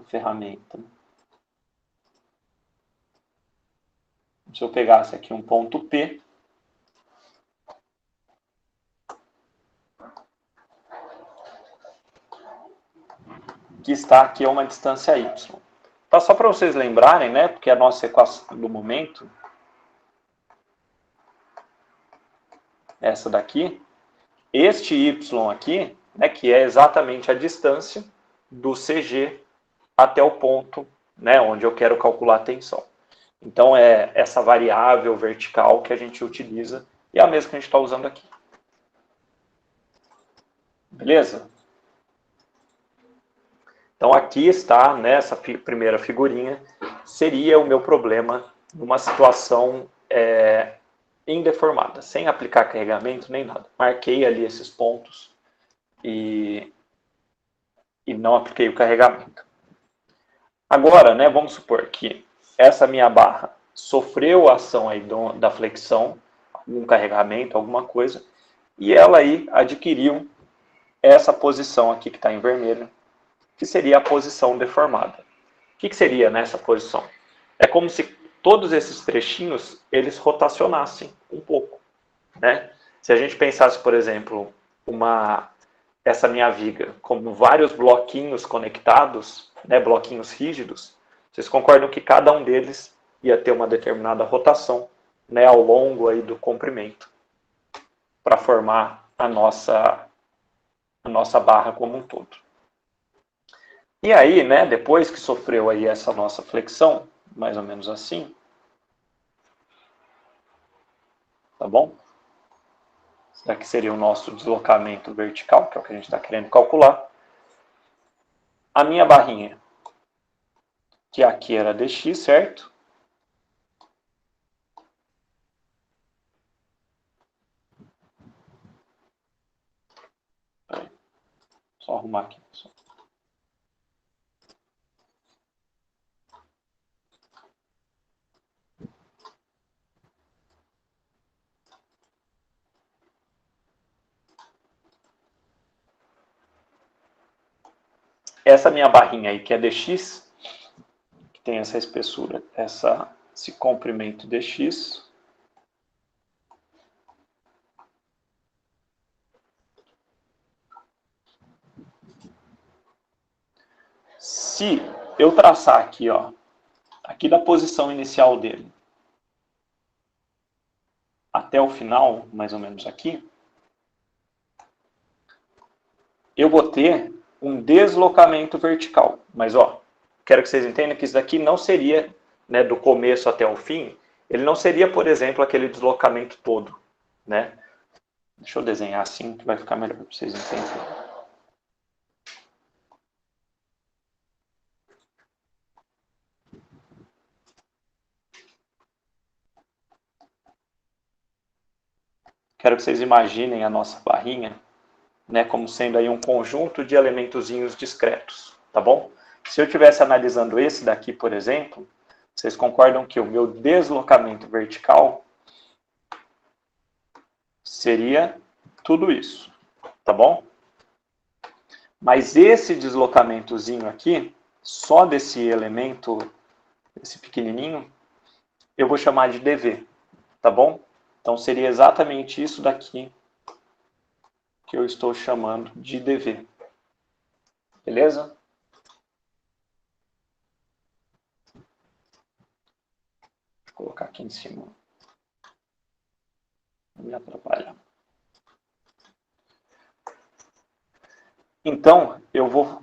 ferramenta. Se eu pegasse aqui um ponto P, que está aqui a uma distância Y. Tá, só para vocês lembrarem, né, porque a nossa equação do momento, essa daqui, este Y aqui, né, que é exatamente a distância do CG até o ponto, né, onde eu quero calcular a tensão. Então, é essa variável vertical que a gente utiliza e é a mesma que a gente está usando aqui. Beleza? Então, aqui está, nessa primeira figurinha, seria o meu problema numa situação indeformada, sem aplicar carregamento nem nada. Marquei ali esses pontos e não apliquei o carregamento. Agora, né, vamos supor que essa minha barra sofreu a ação aí da flexão, algum carregamento, alguma coisa, e ela aí adquiriu essa posição aqui que está em vermelho, que seria a posição deformada. O que seria nessa posição? É como se todos esses trechinhos, eles rotacionassem um pouco. Né? Se a gente pensasse, por exemplo, essa minha viga como vários bloquinhos conectados, né, bloquinhos rígidos, vocês concordam que cada um deles ia ter uma determinada rotação, né, ao longo aí do comprimento, para formar a nossa barra como um todo. E aí, né, depois que sofreu aí essa nossa flexão, mais ou menos assim, tá bom? Isso daqui seria o nosso deslocamento vertical, que é o que a gente está querendo calcular. A minha barrinha, que aqui era dx, certo? arrumar aqui, pessoal. Essa minha barrinha aí, que é dx, que tem essa espessura, esse comprimento dx, se eu traçar aqui, ó, aqui da posição inicial dele até o final, mais ou menos aqui, eu vou ter um deslocamento vertical. Mas, ó, quero que vocês entendam que isso daqui não seria, né, do começo até o fim, ele não seria, por exemplo, aquele deslocamento todo, né? Deixa eu desenhar assim que vai ficar melhor para vocês entenderem. Quero que vocês imaginem a nossa barrinha, né, como sendo aí um conjunto de elementozinhos discretos, tá bom? Se eu estivesse analisando esse daqui, por exemplo, vocês concordam que o meu deslocamento vertical seria tudo isso, tá bom? Mas esse deslocamentozinho aqui, só desse elemento, esse pequenininho, eu vou chamar de dv, tá bom? Então seria exatamente isso daqui que eu estou chamando de dv. Beleza? Vou colocar aqui em cima. Não me atrapalha. Então, eu vou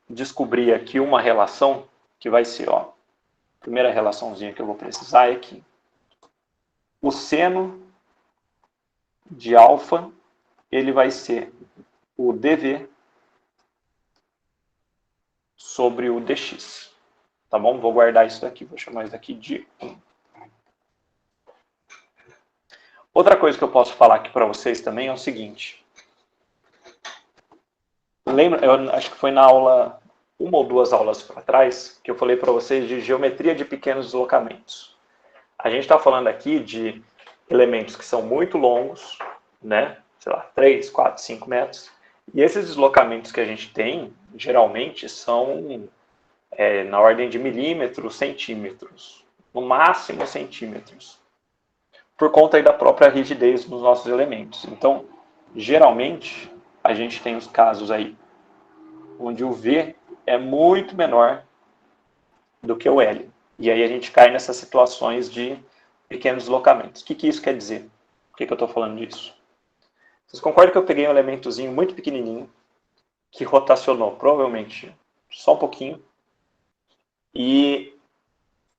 descobrir aqui uma relação que vai ser, ó, a primeira relaçãozinha que eu vou precisar é que o seno de alfa, ele vai ser o dv sobre o dx. Tá bom? Vou guardar isso daqui, vou chamar isso daqui de 1. Outra coisa que eu posso falar aqui para vocês também é o seguinte. Lembra, eu acho que foi na aula, uma ou duas aulas para trás, que eu falei para vocês de geometria de pequenos deslocamentos. A gente está falando aqui de elementos que são muito longos, né? Sei lá, 3, 4, 5 metros. E esses deslocamentos que a gente tem, geralmente, são na ordem de milímetros, centímetros. No máximo centímetros. Por conta aí da própria rigidez dos nossos elementos. Então, geralmente, a gente tem os casos aí onde o V é muito menor do que o L. E aí a gente cai nessas situações de pequenos deslocamentos. O que isso quer dizer? Por que eu estou falando disso? Vocês concordam que eu peguei um elementozinho muito pequenininho, que rotacionou provavelmente só um pouquinho, e,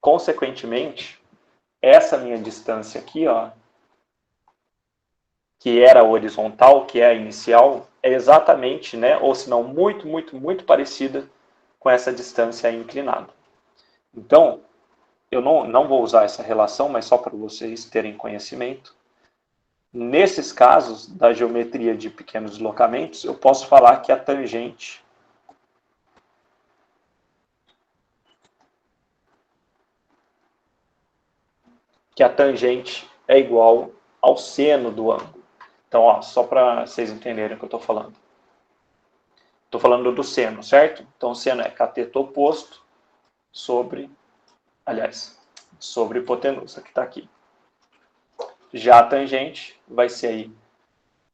consequentemente, essa minha distância aqui, ó, que era horizontal, que é a inicial, é exatamente, né, ou se não muito, muito, muito parecida com essa distância inclinada. Então, eu não vou usar essa relação, mas só para vocês terem conhecimento. Nesses casos da geometria de pequenos deslocamentos, eu posso falar que a tangente é igual ao seno do ângulo. Então, ó, só para vocês entenderem o que eu estou falando. Estou falando do seno, certo? Então, o seno é cateto oposto sobre hipotenusa, que está aqui. Já a tangente vai ser aí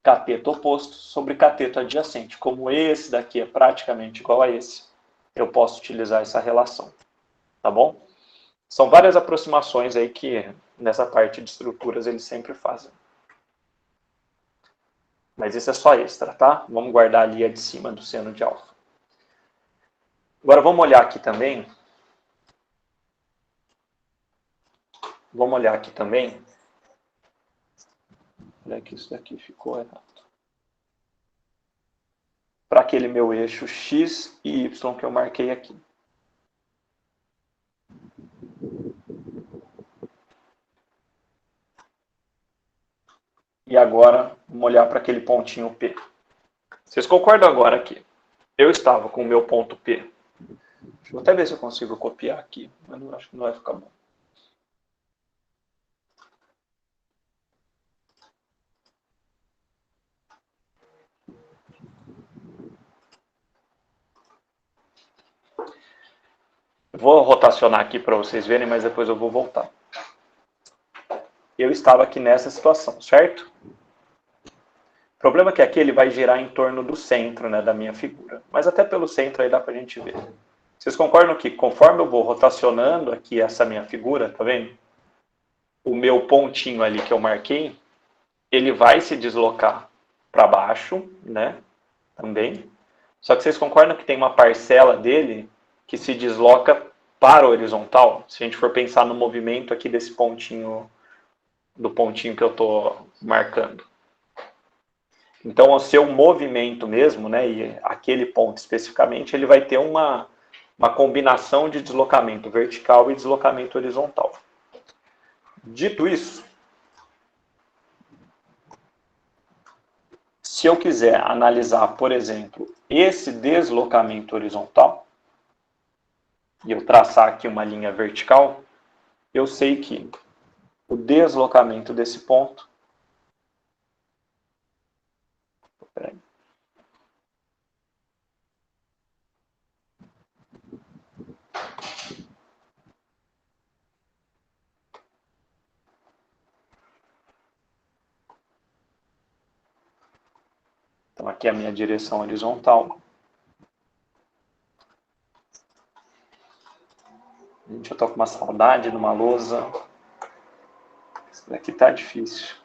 cateto oposto sobre cateto adjacente. Como esse daqui é praticamente igual a esse, eu posso utilizar essa relação. Tá bom? São várias aproximações aí que nessa parte de estruturas eles sempre fazem. Mas isso é só extra, tá? Vamos guardar ali a de cima do seno de alfa. Agora vamos olhar aqui também. Olha que isso daqui ficou errado. Para aquele meu eixo X e Y que eu marquei aqui. E agora, vamos olhar para aquele pontinho P. Vocês concordam agora aqui Eu estava com o meu ponto P. Deixa eu até ver se eu consigo copiar aqui, mas não, acho que não vai ficar bom. Vou rotacionar aqui para vocês verem, mas depois eu vou voltar. Eu estava aqui nessa situação, certo? O problema é que aqui ele vai girar em torno do centro, né, da minha figura. Mas até pelo centro aí dá pra gente ver. Vocês concordam que conforme eu vou rotacionando aqui essa minha figura, tá vendo? O meu pontinho ali que eu marquei, ele vai se deslocar para baixo, né? Também. Só que vocês concordam que tem uma parcela dele que se desloca para a horizontal? Se a gente for pensar no movimento aqui desse pontinho, do pontinho que eu estou marcando. Então, o seu movimento mesmo, né, e aquele ponto especificamente, ele vai ter uma combinação de deslocamento vertical e deslocamento horizontal. Dito isso, se eu quiser analisar, por exemplo, esse deslocamento horizontal, e eu traçar aqui uma linha vertical, eu sei que o deslocamento desse ponto... Peraí. Então, aqui é a minha direção horizontal. Gente, eu tô com uma saudade de uma lousa. Isso daqui tá difícil.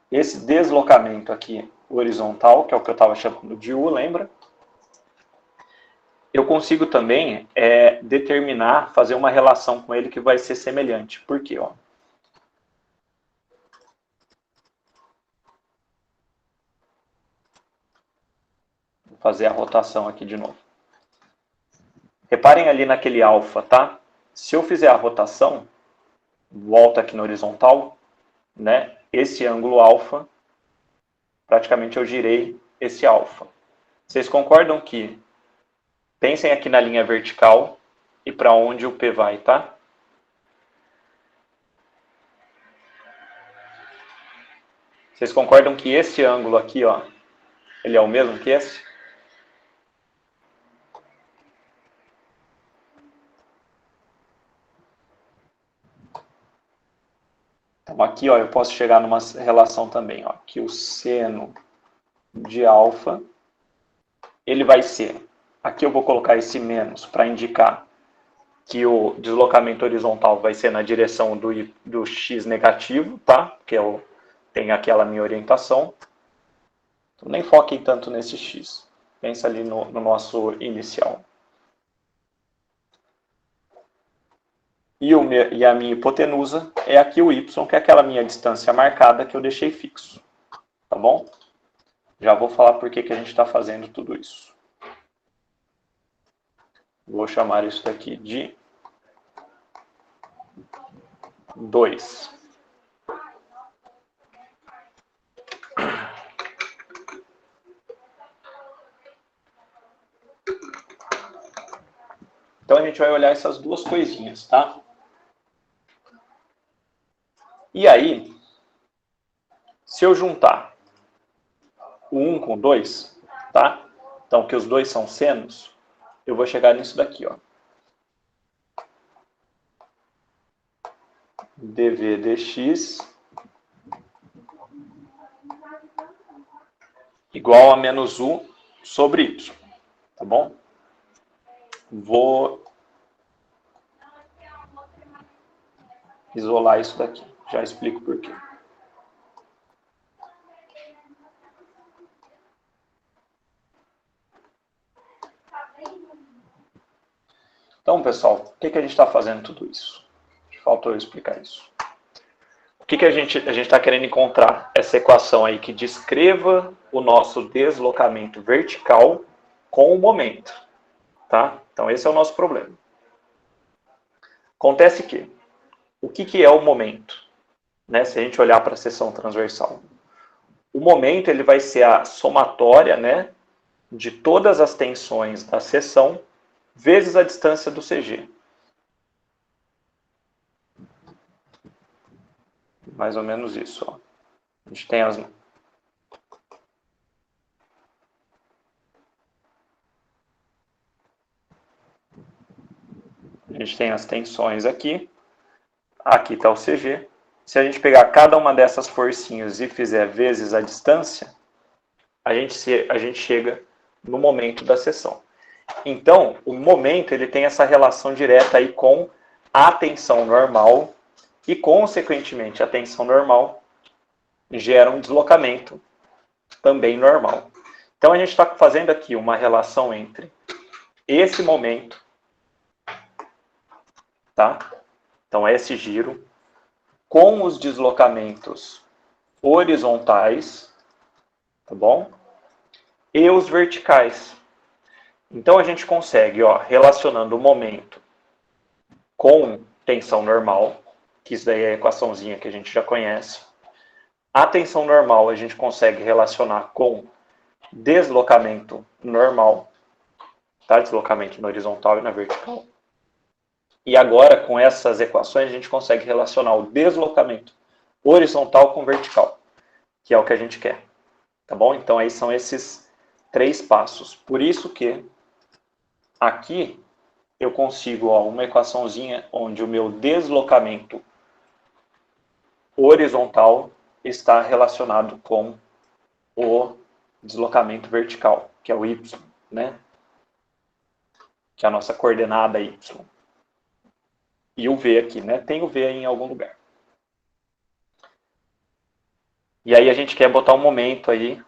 Esse deslocamento aqui horizontal, que é o que eu estava chamando de U, lembra? Eu consigo também determinar, fazer uma relação com ele que vai ser semelhante. Por quê? Ó? Vou fazer a rotação aqui de novo. Reparem ali naquele alfa, tá? Se eu fizer a rotação, volta aqui no horizontal, né? Esse ângulo alfa, praticamente eu girei esse alfa. Vocês concordam que, pensem aqui na linha vertical e para onde o P vai, tá? Vocês concordam que esse ângulo aqui, ó, ele é o mesmo que esse? Então aqui, ó, eu posso chegar numa relação também, ó, que o seno de alfa, ele vai ser, aqui eu vou colocar esse menos para indicar que o deslocamento horizontal vai ser na direção do x negativo, tá? Porque eu tenho aquela minha orientação. Então nem foquem tanto nesse x. Pensa ali no nosso inicial. E a minha hipotenusa é aqui o y, que é aquela minha distância marcada que eu deixei fixo. Tá bom? Já vou falar por que a gente está fazendo tudo isso. Vou chamar isso daqui de 2. Então a gente vai olhar essas duas coisinhas, tá? E aí, se eu juntar o 1 com 2, tá? Então, que os dois são senos, eu vou chegar nisso daqui, ó. dv dx igual a menos u sobre y, tá bom? Vou isolar isso daqui, já explico por quê. Então, pessoal, por que a gente está fazendo tudo isso? Faltou eu explicar isso. O que a gente está querendo encontrar? Essa equação aí que descreva o nosso deslocamento vertical com o momento. Tá? Então, esse é o nosso problema. Acontece que, o que é o momento? Né? Se a gente olhar para a seção transversal. O momento ele vai ser a somatória, né, de todas as tensões da seção vezes a distância do CG. Mais ou menos isso. Ó. A gente tem as tensões aqui. Aqui está o CG. Se a gente pegar cada uma dessas forcinhas e fizer vezes a distância, a gente chega no momento da seção. Então, o momento ele tem essa relação direta aí com a tensão normal e, consequentemente, a tensão normal gera um deslocamento também normal. Então, a gente está fazendo aqui uma relação entre esse momento, tá? Então, esse giro, com os deslocamentos horizontais, tá bom? E os verticais. Então, a gente consegue, ó, relacionando o momento com tensão normal, que isso daí é a equaçãozinha que a gente já conhece. A tensão normal a gente consegue relacionar com deslocamento normal, tá? Deslocamento na horizontal e na vertical. E agora, com essas equações, a gente consegue relacionar o deslocamento horizontal com vertical, que é o que a gente quer. Tá bom? Então, aí são esses 3 passos. Por isso que aqui eu consigo, ó, uma equaçãozinha onde o meu deslocamento horizontal está relacionado com o deslocamento vertical, que é o y, né? Que é a nossa coordenada y. E o v aqui, né? Tem o v aí em algum lugar. E aí a gente quer botar um momento aí,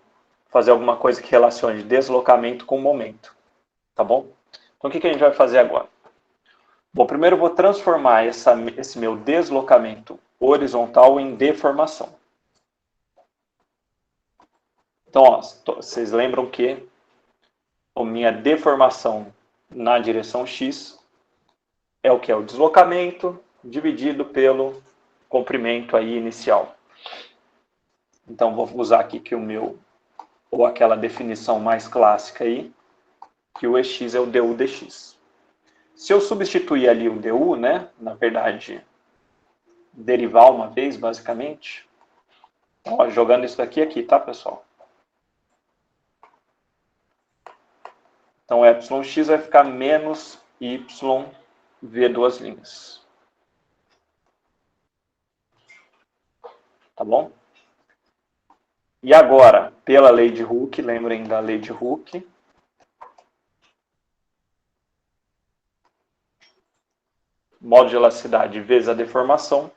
fazer alguma coisa que relacione deslocamento com momento. Tá bom? Então o que a gente vai fazer agora? Bom, primeiro eu vou transformar esse meu deslocamento horizontal em deformação. Então, ó, vocês lembram que a minha deformação na direção x é o que? É o deslocamento dividido pelo comprimento aí inicial. Então, vou usar aqui que o meu, ou aquela definição mais clássica aí, que o EX é o du dx. Se eu substituir ali o du, né, na verdade, derivar uma vez, basicamente, ó, jogando isso daqui aqui, tá, pessoal? Então, yx vai ficar menos y v duas linhas. Tá bom? E agora, pela lei de Hooke, lembrem da lei de Hooke, modo de elasticidade vezes a deformação.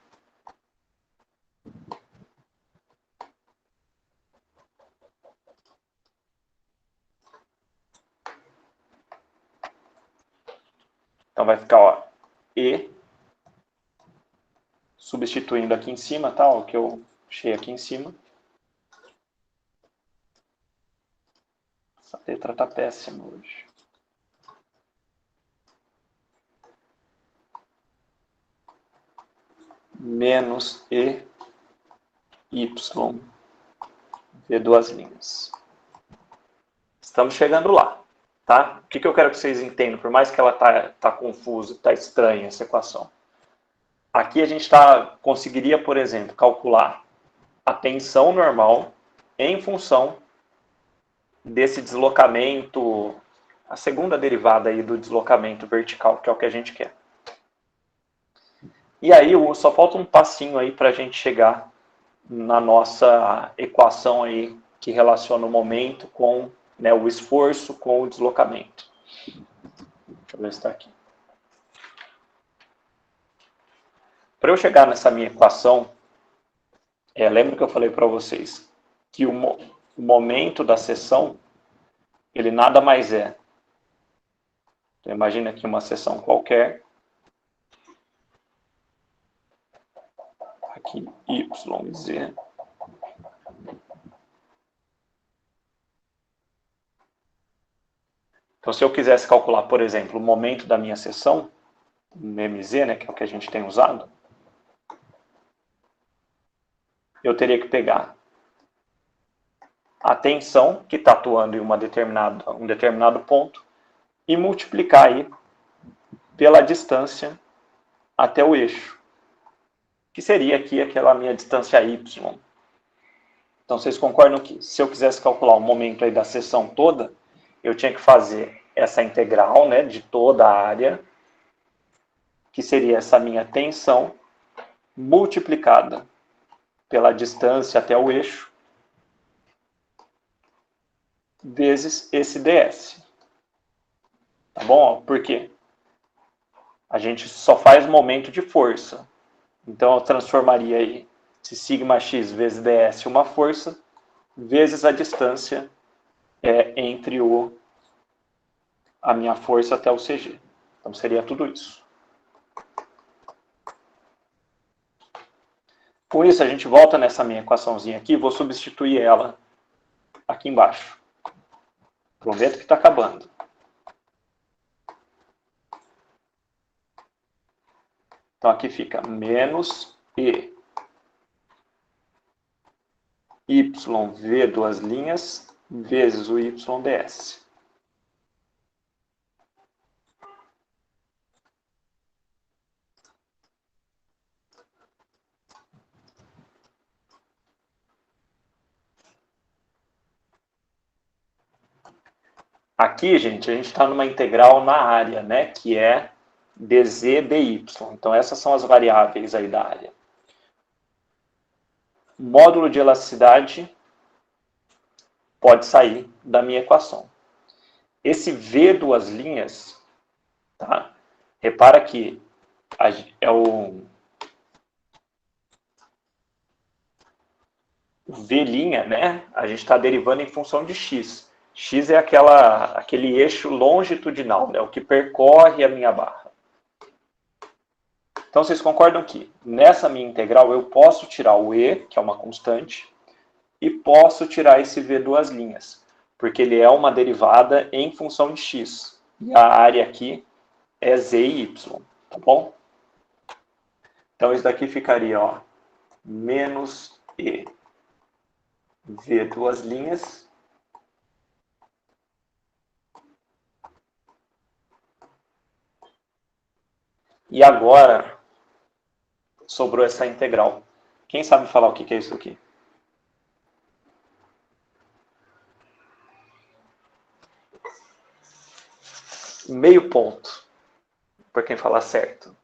Então vai ficar, ó, E, substituindo aqui em cima, tá? O que eu achei aqui em cima. Essa letra tá péssima hoje. Menos E, Y, V duas linhas. Estamos chegando lá, tá? O que eu quero que vocês entendam? Por mais que ela tá confusa, tá estranha essa equação. Aqui a gente conseguiria, por exemplo, calcular a tensão normal em função desse deslocamento, a segunda derivada aí do deslocamento vertical, que é o que a gente quer. E aí só falta um passinho aí para a gente chegar na nossa equação aí que relaciona o momento com, né, o esforço com o deslocamento. Deixa eu ver se está aqui. Para eu chegar nessa minha equação, lembra que eu falei para vocês que o momento da seção, ele nada mais é. Então, imagina aqui uma seção qualquer. Aqui, Y e Z. Então, se eu quisesse calcular, por exemplo, o momento da minha seção, MZ, né, que é o que a gente tem usado, eu teria que pegar a tensão que está atuando em um determinado ponto e multiplicar aí pela distância até o eixo, que seria aqui aquela minha distância y. Então, vocês concordam que se eu quisesse calcular o momento aí da seção toda, eu tinha que fazer essa integral, né, de toda a área, que seria essa minha tensão, multiplicada pela distância até o eixo, vezes esse ds. Tá bom? Por quê? A gente só faz momento de força. Então, eu transformaria aí esse σx vezes ds uma força, vezes a distância entre a minha força até o CG. Então, seria tudo isso. Com isso, a gente volta nessa minha equaçãozinha aqui, vou substituir ela aqui embaixo. Prometo que está acabando. Então, aqui fica menos E YV duas linhas vezes o YDS. Aqui, gente, a gente está numa integral na área, né, que é dz dy. Então, essas são as variáveis aí da área. O módulo de elasticidade pode sair da minha equação. Esse V duas linhas, tá? Repara que é o V', né? A gente está derivando em função de x. X é aquele eixo longitudinal, né? O que percorre a minha barra. Então, vocês concordam que nessa minha integral eu posso tirar o E, que é uma constante, e posso tirar esse V duas linhas, porque ele é uma derivada em função de x. E a área aqui é z e y, tá bom? Então, isso daqui ficaria, ó, menos E V duas linhas e agora sobrou essa integral. Quem sabe falar o que é isso aqui? Meio ponto, por quem falar certo.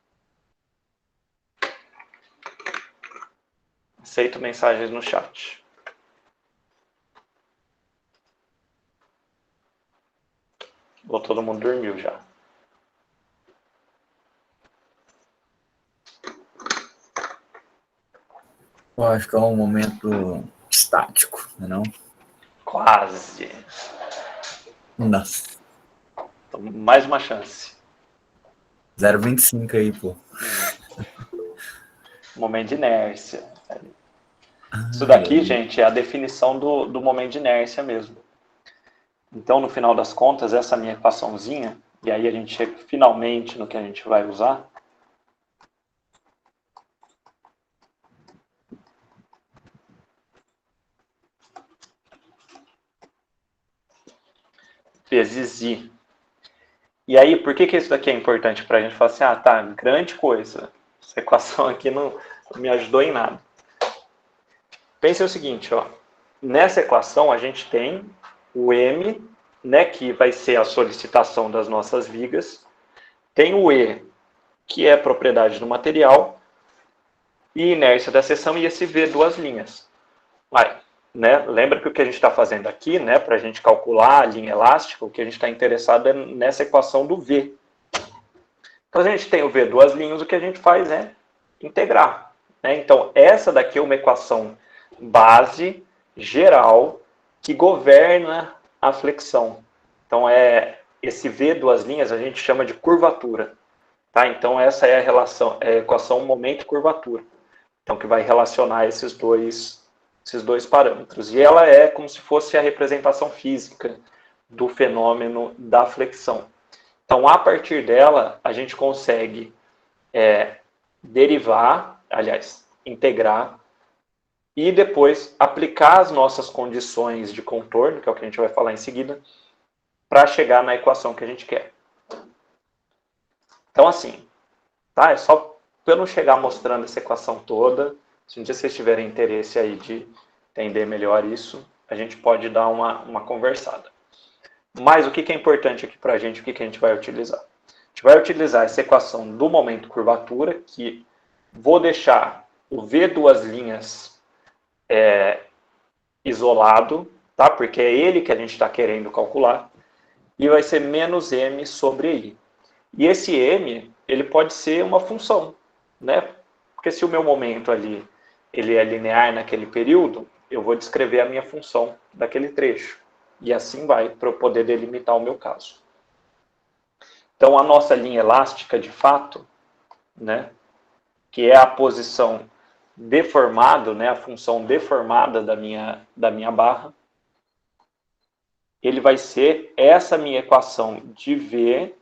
Aceito mensagens no chat. Ou todo mundo dormiu já. Vai ficar um momento estático, não? Quase. Nossa. Então, mais uma chance. 0,25 aí, pô. Momento de inércia. Isso daqui, gente, é a definição do momento de inércia mesmo. Então, no final das contas, essa minha equaçãozinha, e aí a gente chega finalmente no que a gente vai usar. Vezes I. E aí, por que isso daqui é importante para a gente falar assim, ah, tá, grande coisa. Essa equação aqui não me ajudou em nada. Pense o seguinte, ó. Nessa equação a gente tem o M, né, que vai ser a solicitação das nossas vigas. Tem o E, que é a propriedade do material. E inércia da seção e esse V duas linhas. Vai. Né? Lembra que o que a gente está fazendo aqui, né, para a gente calcular a linha elástica, o que a gente está interessado é nessa equação do V. Então, a gente tem o V duas linhas, o que a gente faz é integrar. Né? Então, essa daqui é uma equação base, geral, que governa a flexão. Então, esse V duas linhas a gente chama de curvatura. Tá? Então, essa é a relação, é a equação momento-curvatura. Então, que vai relacionar esses dois parâmetros. E ela é como se fosse a representação física do fenômeno da flexão. Então, a partir dela, a gente consegue derivar, aliás, integrar e depois aplicar as nossas condições de contorno, que é o que a gente vai falar em seguida, para chegar na equação que a gente quer. Então, assim, tá? É só para eu não chegar mostrando essa equação toda. Se um dia vocês tiverem interesse aí de entender melhor isso, a gente pode dar uma conversada. Mas o que é importante aqui para a gente, o que a gente vai utilizar? A gente vai utilizar essa equação do momento curvatura, que vou deixar o V duas linhas isolado, tá? Porque é ele que a gente está querendo calcular, e vai ser menos m sobre i. E esse m, ele pode ser uma função, né? Porque se o meu momento ali ele é linear naquele período, eu vou descrever a minha função daquele trecho. E assim vai, para eu poder delimitar o meu caso. Então, a nossa linha elástica, de fato, né, que é a posição deformada, né, a função deformada da minha barra, ele vai ser essa minha equação de V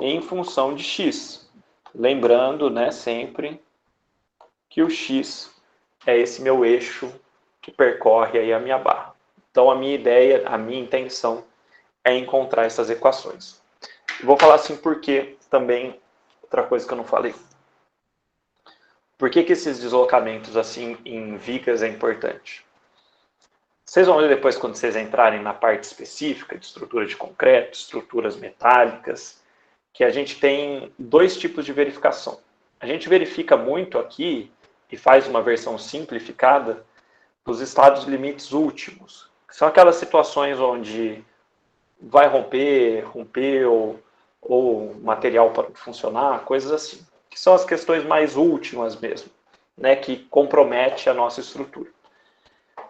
em função de x. Lembrando, né, sempre que o x é esse meu eixo que percorre aí a minha barra. Então, a minha ideia, a minha intenção é encontrar essas equações. Vou falar assim porque também, outra coisa que eu não falei. Por que esses deslocamentos assim em vigas é importante? Vocês vão ver depois quando vocês entrarem na parte específica de estrutura de concreto, estruturas metálicas, que a gente tem dois tipos de verificação. A gente verifica muito aqui e faz uma versão simplificada dos estados limites últimos, que são aquelas situações onde vai romper, rompeu, ou material para funcionar, coisas assim. Que são as questões mais últimas mesmo, né, que compromete a nossa estrutura.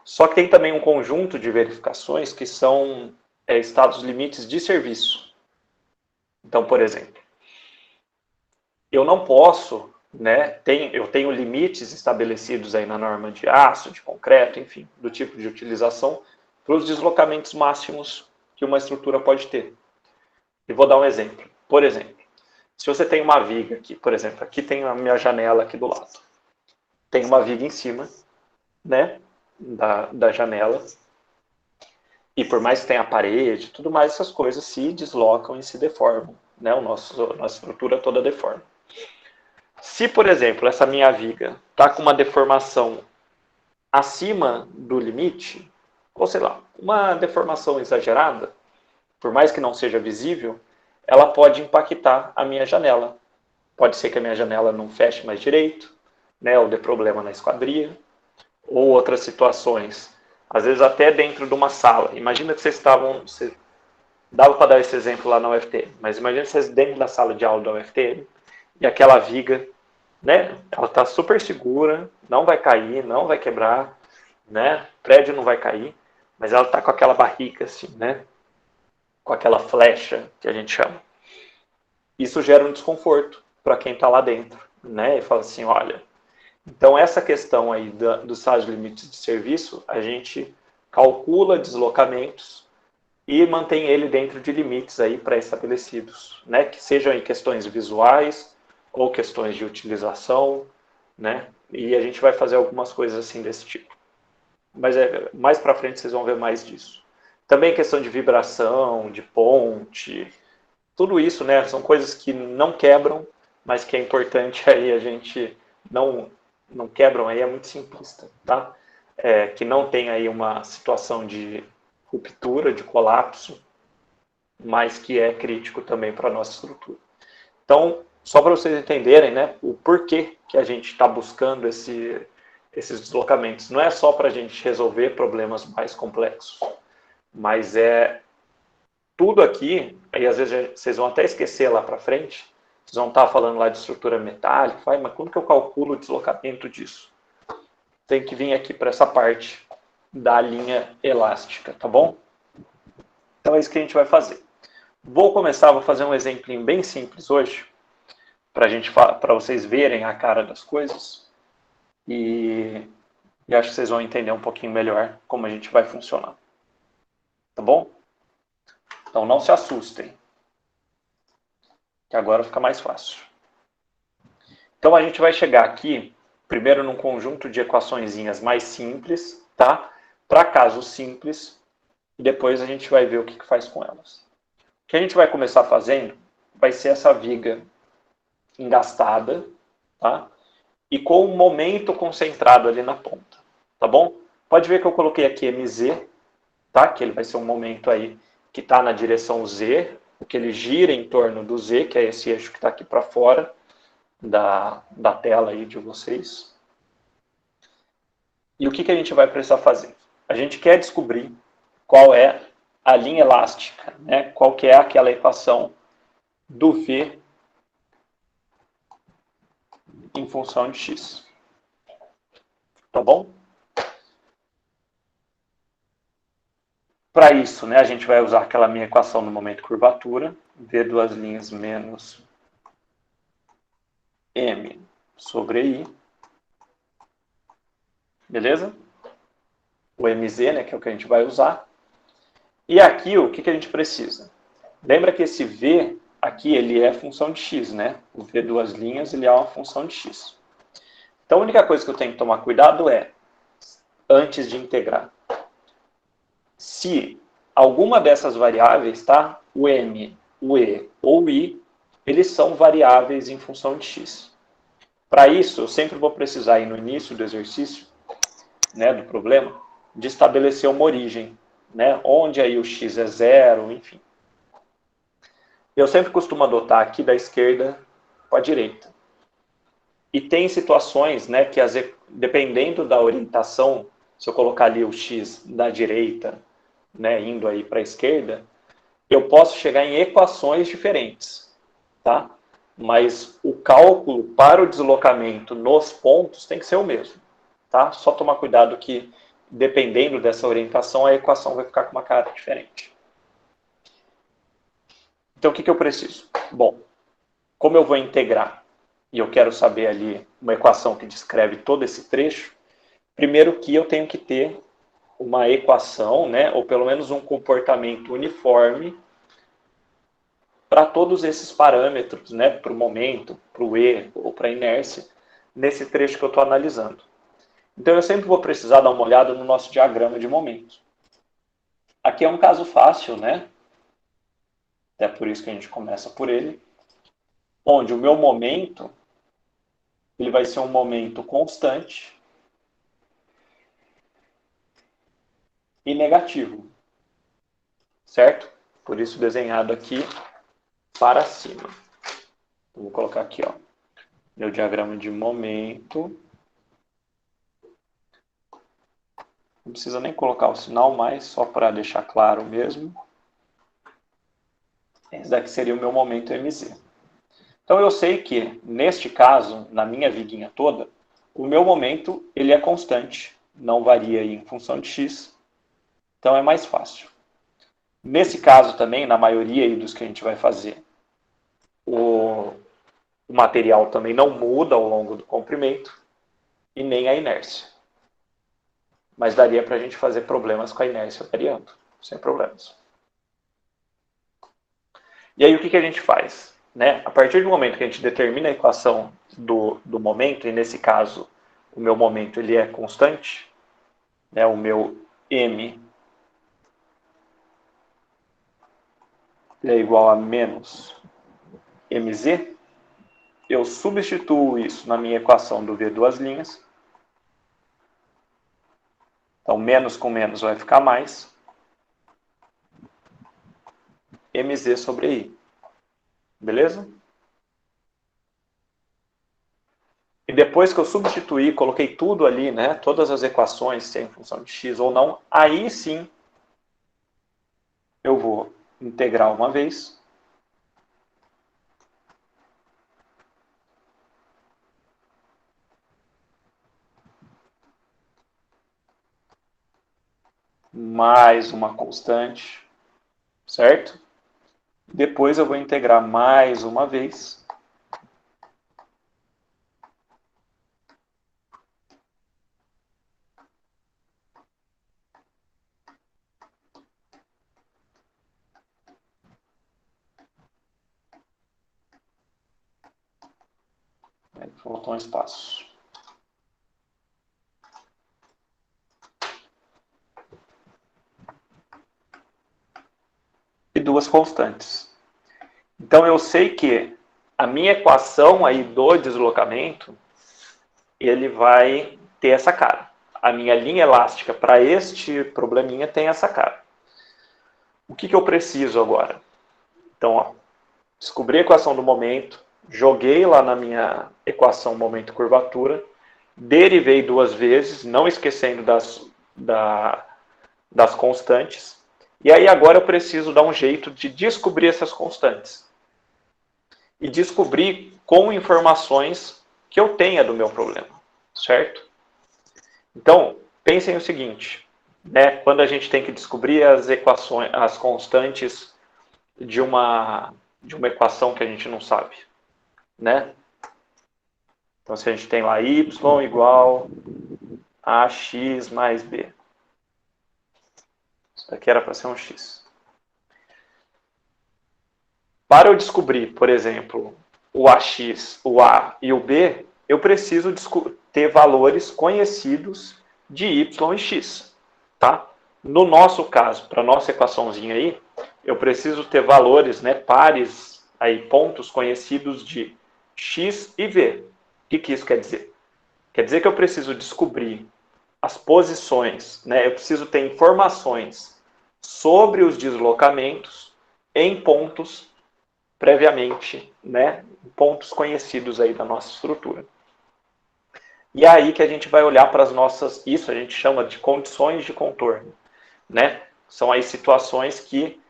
Só que tem também um conjunto de verificações que são estados limites de serviço. Então, por exemplo, eu não posso, né, eu tenho limites estabelecidos aí na norma de aço, de concreto, enfim, do tipo de utilização, para os deslocamentos máximos que uma estrutura pode ter. E vou dar um exemplo. Por exemplo, se você tem uma viga aqui, por exemplo, aqui tem a minha janela aqui do lado. Tem uma viga em cima, né, da janela. E por mais que tenha a parede, tudo mais, essas coisas se deslocam e se deformam, né? A nossa estrutura toda deforma. Se, por exemplo, essa minha viga está com uma deformação acima do limite, ou sei lá, uma deformação exagerada, por mais que não seja visível, ela pode impactar a minha janela. Pode ser que a minha janela não feche mais direito, né, ou dê problema na esquadria, ou outras situações. Às vezes até dentro de uma sala. Imagina que vocês estavam... Dava para dar esse exemplo lá na UFTM, mas imagina vocês dentro da sala de aula da UFTM e aquela viga, né, ela está super segura, não vai cair, não vai quebrar, né, o prédio não vai cair, mas ela está com aquela barriga assim, né, com aquela flecha que a gente chama. Isso gera um desconforto para quem está lá dentro, né? E fala assim, olha, então essa questão aí dos estágios limites de serviço, a gente calcula deslocamentos e mantém ele dentro de limites aí pré-estabelecidos, né? Que sejam aí questões visuais ou questões de utilização, né? E a gente vai fazer algumas coisas assim desse tipo. Mas mais para frente vocês vão ver mais disso. Também questão de vibração, de ponte, tudo isso, né, são coisas que não quebram, mas que é importante aí a gente não quebram, aí é muito simplista, tá? Que não tem aí uma situação de ruptura, de colapso, mas que é crítico também para a nossa estrutura. Então, só para vocês entenderem, né, o porquê que a gente está buscando esses deslocamentos. Não é só para a gente resolver problemas mais complexos, mas tudo aqui, aí às vezes vocês vão até esquecer lá para frente, vocês vão estar falando lá de estrutura metálica, mas como que eu calculo o deslocamento disso? Tem que vir aqui para essa parte da linha elástica, tá bom? Então é isso que a gente vai fazer. Vou fazer um exemplinho bem simples hoje, para vocês verem a cara das coisas, e acho que vocês vão entender um pouquinho melhor como a gente vai funcionar. Tá bom? Então não se assustem, que agora fica mais fácil. Então a gente vai chegar aqui primeiro num conjunto de equaçõezinhas mais simples, tá? Para casos simples, e depois a gente vai ver o que faz com elas. O que a gente vai começar fazendo vai ser essa viga engastada, tá? E com um momento concentrado ali na ponta, tá bom? Pode ver que eu coloquei aqui MZ, tá? Que ele vai ser um momento aí que está na direção Z, que ele gira em torno do Z, que é esse eixo que está aqui para fora da tela aí de vocês. E o que a gente vai precisar fazer? A gente quer descobrir qual é a linha elástica, né? Qual que é aquela equação do V em função de x. Tá bom? Para isso, né, a gente vai usar aquela minha equação no momento curvatura, V duas linhas menos M sobre I. Beleza? O MZ, né, que é o que a gente vai usar. E aqui, o que a gente precisa? Lembra que esse V aqui, ele é função de x, né? O V duas linhas, ele é uma função de x. Então, a única coisa que eu tenho que tomar cuidado é, antes de integrar, se alguma dessas variáveis, tá? O M, o E ou o I, eles são variáveis em função de x. Para isso, eu sempre vou precisar, ir no início do exercício, né, do problema, de estabelecer uma origem, né, onde aí o x é zero, enfim. Eu sempre costumo adotar aqui da esquerda para a direita. E tem situações, né, que dependendo da orientação, se eu colocar ali o x da direita, né, indo aí para a esquerda, eu posso chegar em equações diferentes, tá? Mas o cálculo para o deslocamento nos pontos tem que ser o mesmo, tá? Só tomar cuidado que, dependendo dessa orientação, a equação vai ficar com uma cara diferente. Então, o que eu preciso? Bom, como eu vou integrar e eu quero saber ali uma equação que descreve todo esse trecho, primeiro que eu tenho que ter uma equação, né, ou pelo menos um comportamento uniforme para todos esses parâmetros, né, para o momento, para o E ou para a inércia, nesse trecho que eu estou analisando. Então eu sempre vou precisar dar uma olhada no nosso diagrama de momento. Aqui é um caso fácil, né? É por isso que a gente começa por ele, onde o meu momento ele vai ser um momento constante e negativo, certo? Por isso desenhado aqui para cima. Vou colocar aqui, ó, meu diagrama de momento. Não precisa nem colocar o sinal mais, só para deixar claro mesmo. Esse daqui seria o meu momento MZ. Então eu sei que, neste caso, na minha viguinha toda, o meu momento ele é constante, não varia aí em função de x, então é mais fácil. Nesse caso também, na maioria aí dos que a gente vai fazer, o material também não muda ao longo do comprimento e nem a inércia. Mas daria para a gente fazer problemas com a inércia variando, sem problemas. E aí o que a gente faz? Né? A partir do momento que a gente determina a equação do momento, e nesse caso o meu momento ele é constante, né? O meu m ele é igual a menos mz, eu substituo isso na minha equação do V duas linhas. Então, menos com menos vai ficar mais. mz sobre i. Beleza? E depois que eu substituí, coloquei tudo ali, né? Todas as equações, se é em função de x ou não, aí sim eu vou integrar uma vez. Mais uma constante, certo? Depois eu vou integrar mais uma vez. Faltou um espaço. duas constantes. Então eu sei que a minha equação aí do deslocamento, ele vai ter essa cara. A minha linha elástica para este probleminha tem essa cara. O que eu preciso agora? Então, ó, descobri a equação do momento, joguei lá na minha equação momento-curvatura, derivei duas vezes, não esquecendo das constantes. E aí agora eu preciso dar um jeito de descobrir essas constantes. E descobrir com informações que eu tenha do meu problema, certo? Então, pensem o seguinte, né? Quando a gente tem que descobrir as equações, as constantes de uma equação que a gente não sabe, né? Então, se a gente tem lá y igual a x mais b. Isso aqui era para ser um x. Para eu descobrir, por exemplo, o ax, o a e o b, eu preciso ter valores conhecidos de y e x, tá? No nosso caso, para a nossa equaçãozinha aí, eu preciso ter valores, né, pares, aí, pontos conhecidos de x e v. O que isso quer dizer? Quer dizer que eu preciso descobrir as posições, né? Eu preciso ter informações sobre os deslocamentos em pontos previamente, né? Pontos conhecidos aí da nossa estrutura. E é aí que a gente vai olhar para as nossas, isso a gente chama de condições de contorno, né? São aí situações que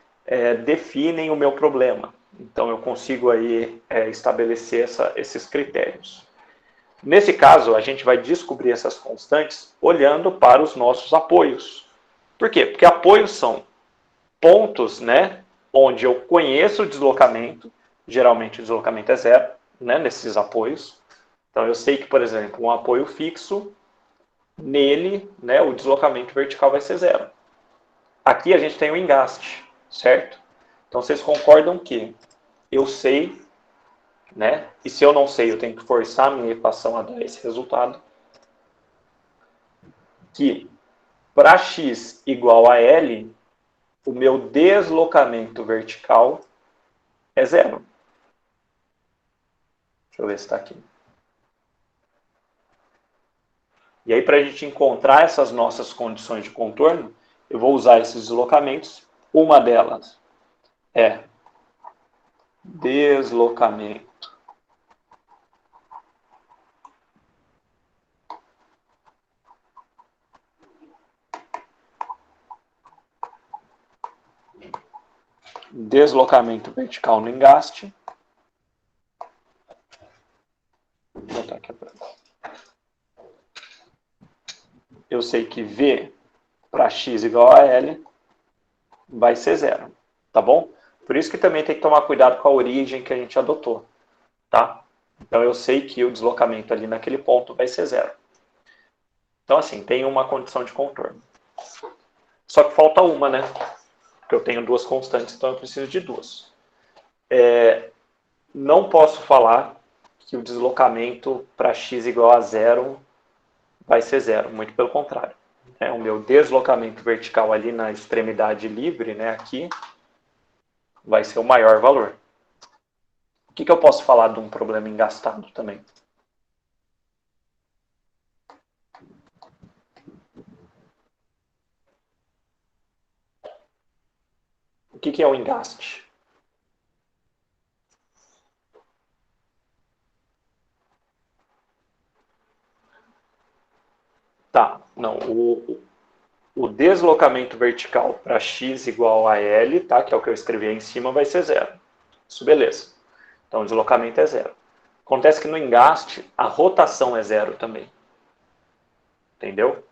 definem o meu problema. Então eu consigo aí estabelecer esses critérios. Nesse caso, a gente vai descobrir essas constantes olhando para os nossos apoios. Por quê? Porque apoios são pontos, né, onde eu conheço o deslocamento, geralmente o deslocamento é zero, né, nesses apoios. Então eu sei que, por exemplo, um apoio fixo, nele, né, o deslocamento vertical vai ser zero. Aqui a gente tem o engaste, certo? Então vocês concordam que eu sei, né? E se eu não sei, eu tenho que forçar a minha equação a dar esse resultado. Que para x igual a L, o meu deslocamento vertical é zero. Deixa eu ver se está aqui. E aí, para a gente encontrar essas nossas condições de contorno, eu vou usar esses deslocamentos. Uma delas é deslocamento vertical no engaste. Vou botar aqui para eu sei que V para x igual a L vai ser zero, tá bom? Por isso que também tem que tomar cuidado com a origem que a gente adotou, tá? Então eu sei que o deslocamento ali naquele ponto vai ser zero. Então assim, tem uma condição de contorno. Só que falta uma, né? Porque eu tenho duas constantes, então eu preciso de duas. Não posso falar que o deslocamento para x igual a zero vai ser zero, muito pelo contrário. O meu deslocamento vertical ali na extremidade livre, né, aqui, vai ser o maior valor. O que eu posso falar de um problema engastado também? O que é o engaste? Tá, não, o deslocamento vertical para x igual a L, tá, que é o que eu escrevi aí em cima, vai ser zero. Isso, beleza. Então, o deslocamento é zero. Acontece que no engaste, a rotação é zero também. Entendeu?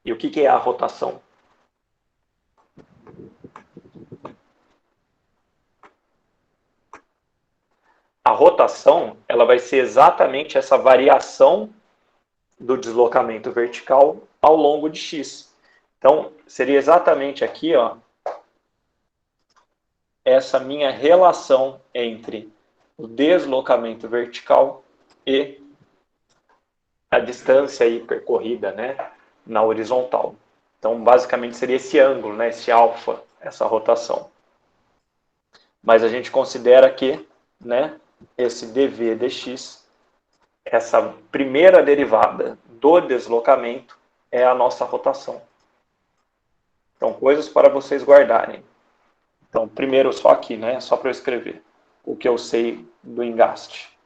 E o que é a rotação? A rotação, ela vai ser exatamente essa variação do deslocamento vertical ao longo de x. Então, seria exatamente aqui, ó, essa minha relação entre o deslocamento vertical e a distância aí percorrida, né, na horizontal. Então, basicamente, seria esse ângulo, né, esse alfa, essa rotação. mas a gente considera que, né, esse dv dx, essa primeira derivada do deslocamento, é a nossa rotação. Então, coisas para vocês guardarem. Então, primeiro, só aqui, né, só para eu escrever o que eu sei do engaste.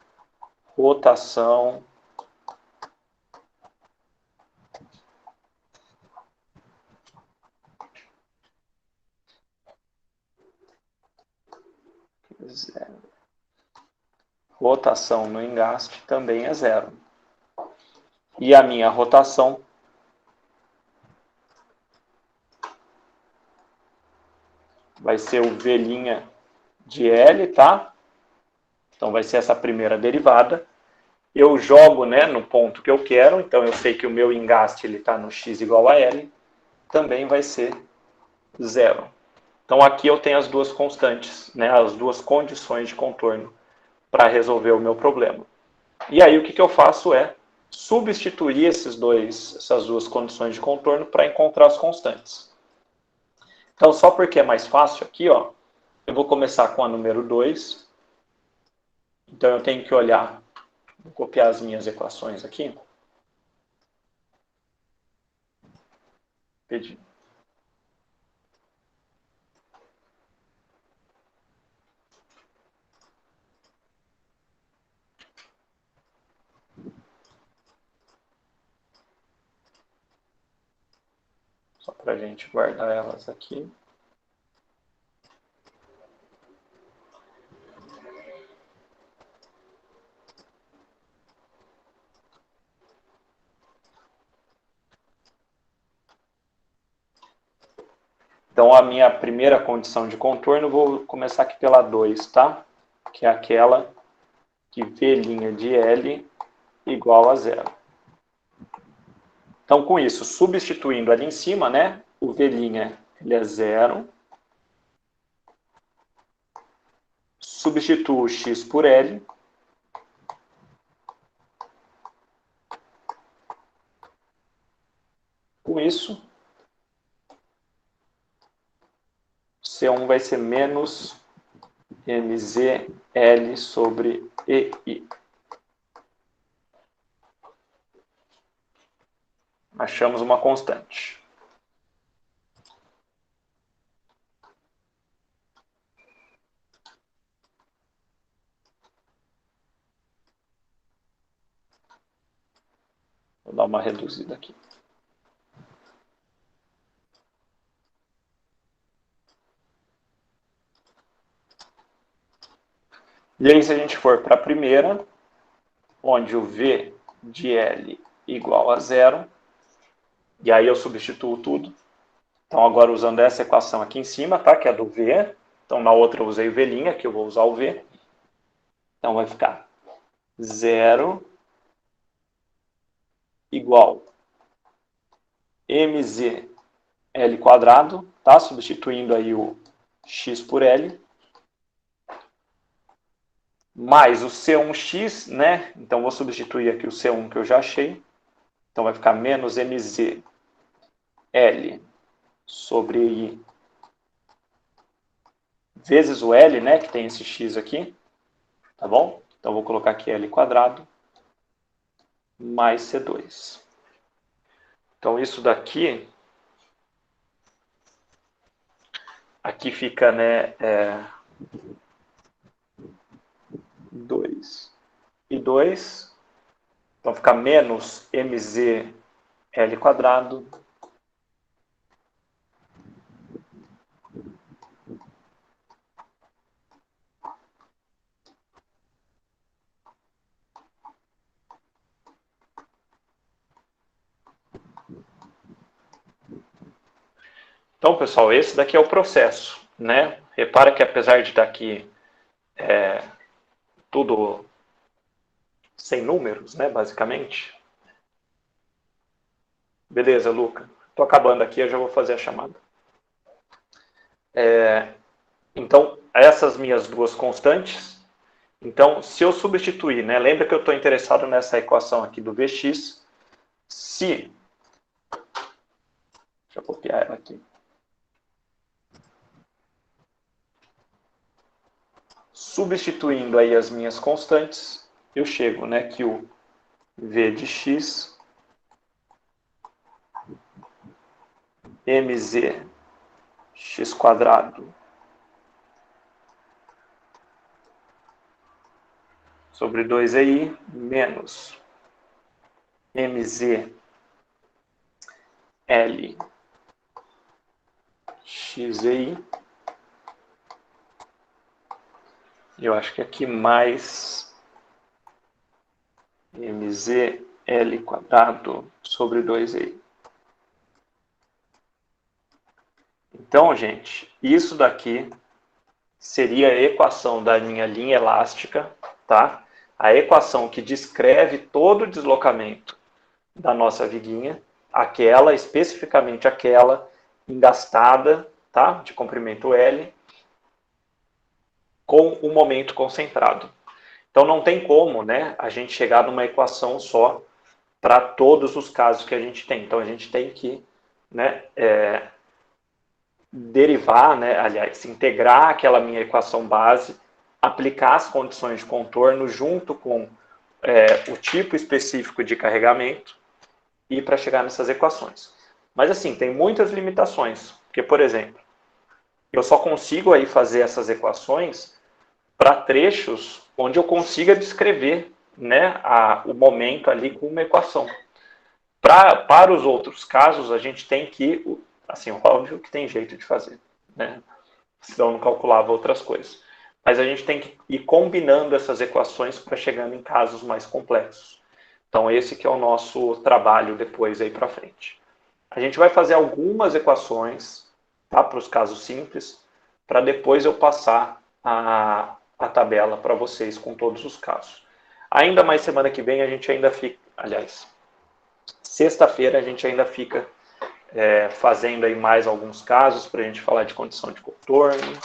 Rotação zero. Rotação no engaste também é zero. E a minha rotação vai ser o V' de L, tá? Então vai ser essa primeira derivada. Eu jogo, né, no ponto que eu quero, então eu sei que o meu engaste está no x igual a L, também vai ser zero. Então aqui eu tenho as duas constantes, né, as duas condições de contorno para resolver o meu problema. E aí o que eu faço é substituir essas duas condições de contorno para encontrar as constantes. Então, só porque é mais fácil aqui, ó, eu vou começar com a número 2. Então, eu tenho que olhar, vou copiar as minhas equações aqui. Pedi. Só para a gente guardar elas aqui. Então, a minha primeira condição de contorno, vou começar aqui pela 2, tá? Que é aquela que V' de L igual a zero. Então, com isso, substituindo ali em cima, né? O V' ele é zero. Substituo x por L. Com isso, C1 vai ser menos MZL sobre EI. Achamos uma constante. Vou dar uma reduzida aqui. E aí, se a gente for para a primeira, onde o V de L igual a zero, e aí eu substituo tudo. Então, agora usando essa equação aqui em cima, tá? Que é do V. Então, na outra eu usei o V', aqui eu vou usar o V. Então, vai ficar 0 igual mzl quadrado, tá? Substituindo aí o x por L. Mais o C1x, né? Então, vou substituir aqui o C1 que eu já achei. Então, vai ficar menos mzl sobre I vezes o L, né? Que tem esse x aqui. Tá bom? Então, vou colocar aqui L quadrado mais C2. Então, isso daqui... Aqui fica, né? 2 e 2. Então, fica menos mzl quadrado Então, pessoal, esse daqui é o processo, né? Repara que apesar de estar aqui tudo sem números, né, basicamente. Beleza, Luca. Estou acabando aqui, eu já vou fazer a chamada. Então, essas minhas duas constantes. Então, se eu substituir, né, lembra que eu estou interessado nessa equação aqui do Vx. Se... Deixa eu copiar ela aqui. Substituindo aí as minhas constantes, eu chego, né, que o v de x mz x quadrado sobre 2i menos mz L xi, eu acho que aqui mais mz L quadrado sobre 2i. Então, gente, isso daqui seria a equação da minha linha elástica, tá? A equação que descreve todo o deslocamento da nossa viguinha, aquela, especificamente aquela, engastada, tá? De comprimento L, com o momento concentrado. Então não tem como, né, a gente chegar numa equação só para todos os casos que a gente tem. Então a gente tem que, né, derivar, né, aliás, integrar aquela minha equação base, aplicar as condições de contorno junto com o tipo específico de carregamento e para chegar nessas equações. Mas assim, tem muitas limitações, porque, por exemplo, eu só consigo aí fazer essas equações para trechos onde eu consiga descrever, né, o momento ali com uma equação. Para os outros casos, a gente tem que, assim, óbvio que tem jeito de fazer, né? Senão não calculava outras coisas. Mas a gente tem que ir combinando essas equações para chegando em casos mais complexos. Então esse que é o nosso trabalho depois aí para frente. A gente vai fazer algumas equações, tá, para os casos simples, para depois eu passar a tabela para vocês com todos os casos. Ainda mais semana que vem a gente ainda fica, aliás, sexta-feira a gente ainda fica fazendo aí mais alguns casos para a gente falar de condição de contorno.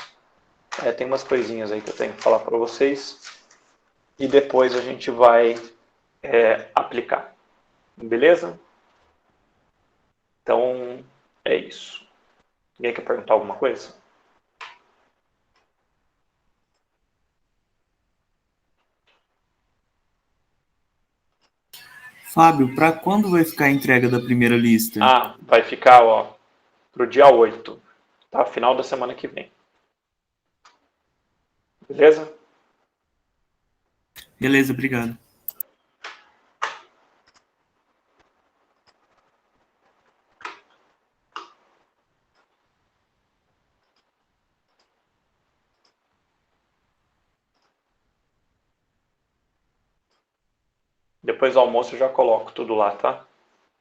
Tem umas coisinhas aí que eu tenho que falar para vocês. E depois a gente vai aplicar. Beleza? Então, é isso. Alguém quer perguntar alguma coisa? Fábio, para quando vai ficar a entrega da primeira lista? Vai ficar, ó, pro dia 8, tá? Final da semana que vem. Beleza? Beleza, obrigado. Depois do almoço eu já coloco tudo lá, tá?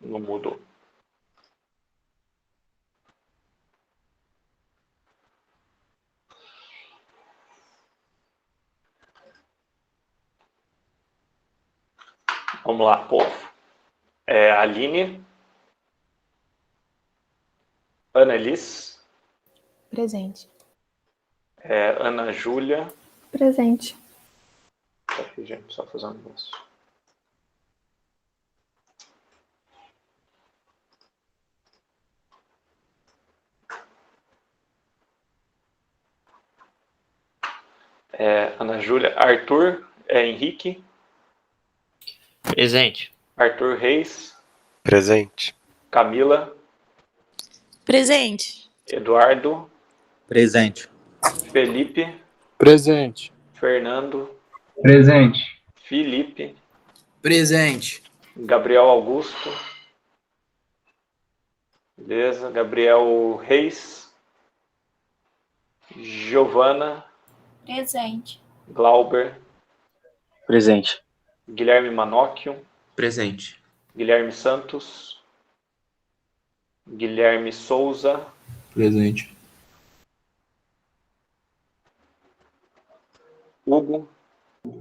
No Moodle. Vamos lá, povo. Aline. Ana Elis. Presente. Ana Júlia. Presente. Tá aqui, gente, só fazer um negócio. Ana Júlia. Arthur. Henrique. Presente. Arthur Reis. Presente. Camila. Presente. Eduardo. Presente. Felipe. Presente. Fernando. Presente. Felipe. Presente. Gabriel Augusto. Beleza. Gabriel Reis. Giovana. Presente. Glauber. Presente. Guilherme Manocchio. Presente. Guilherme Santos. Guilherme Souza. Presente. Hugo.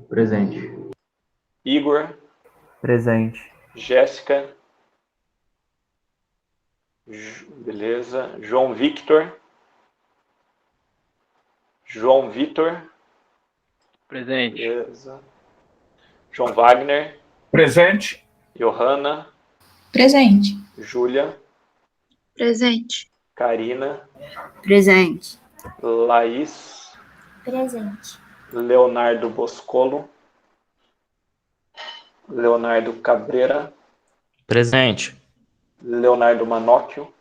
Presente. Igor. Presente. Jéssica. Beleza. João Victor. João Vitor. Presente. Beleza. João Wagner. Presente. Johanna. Presente. Júlia. Presente. Karina. Presente. Laís. Presente. Leonardo Boscolo, Leonardo Cabreira, Presente. Leonardo Manóquio,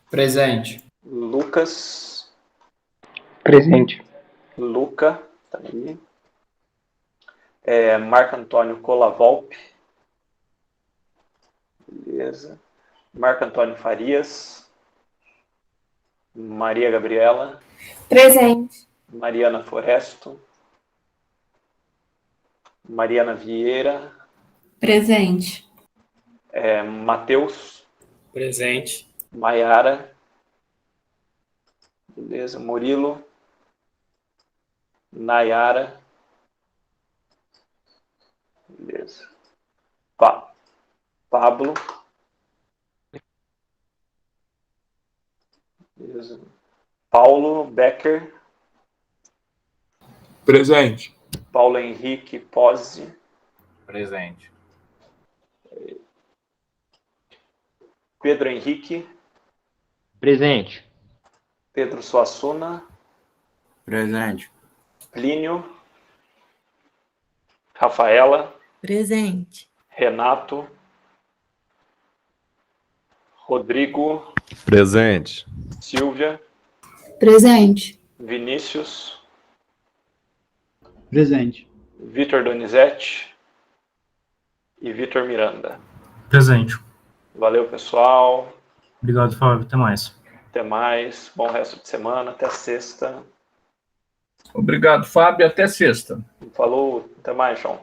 Presente. Lucas, Presente. Luca, tá aí. Marco Antônio Colavolpe, beleza. Marco Antônio Farias, Maria Gabriela, Presente. Mariana Foresto, Mariana Vieira, Presente. Matheus, Presente. Maiara, beleza. Murilo, Nayara, beleza. Pablo, beleza. Paulo Becker, Presente. Paulo Henrique Pozzi, Presente. Pedro Henrique, Presente. Pedro Suassuna, Presente. Plínio, Rafaela, Presente. Renato, Rodrigo, Presente. Silvia, Presente. Vinícius, Presente. Vitor Donizete e Vitor Miranda. Presente. Valeu, pessoal. Obrigado, Fábio. Até mais. Até mais. Bom resto de semana. Até sexta. Obrigado, Fábio. Até sexta. Falou. Até mais, João.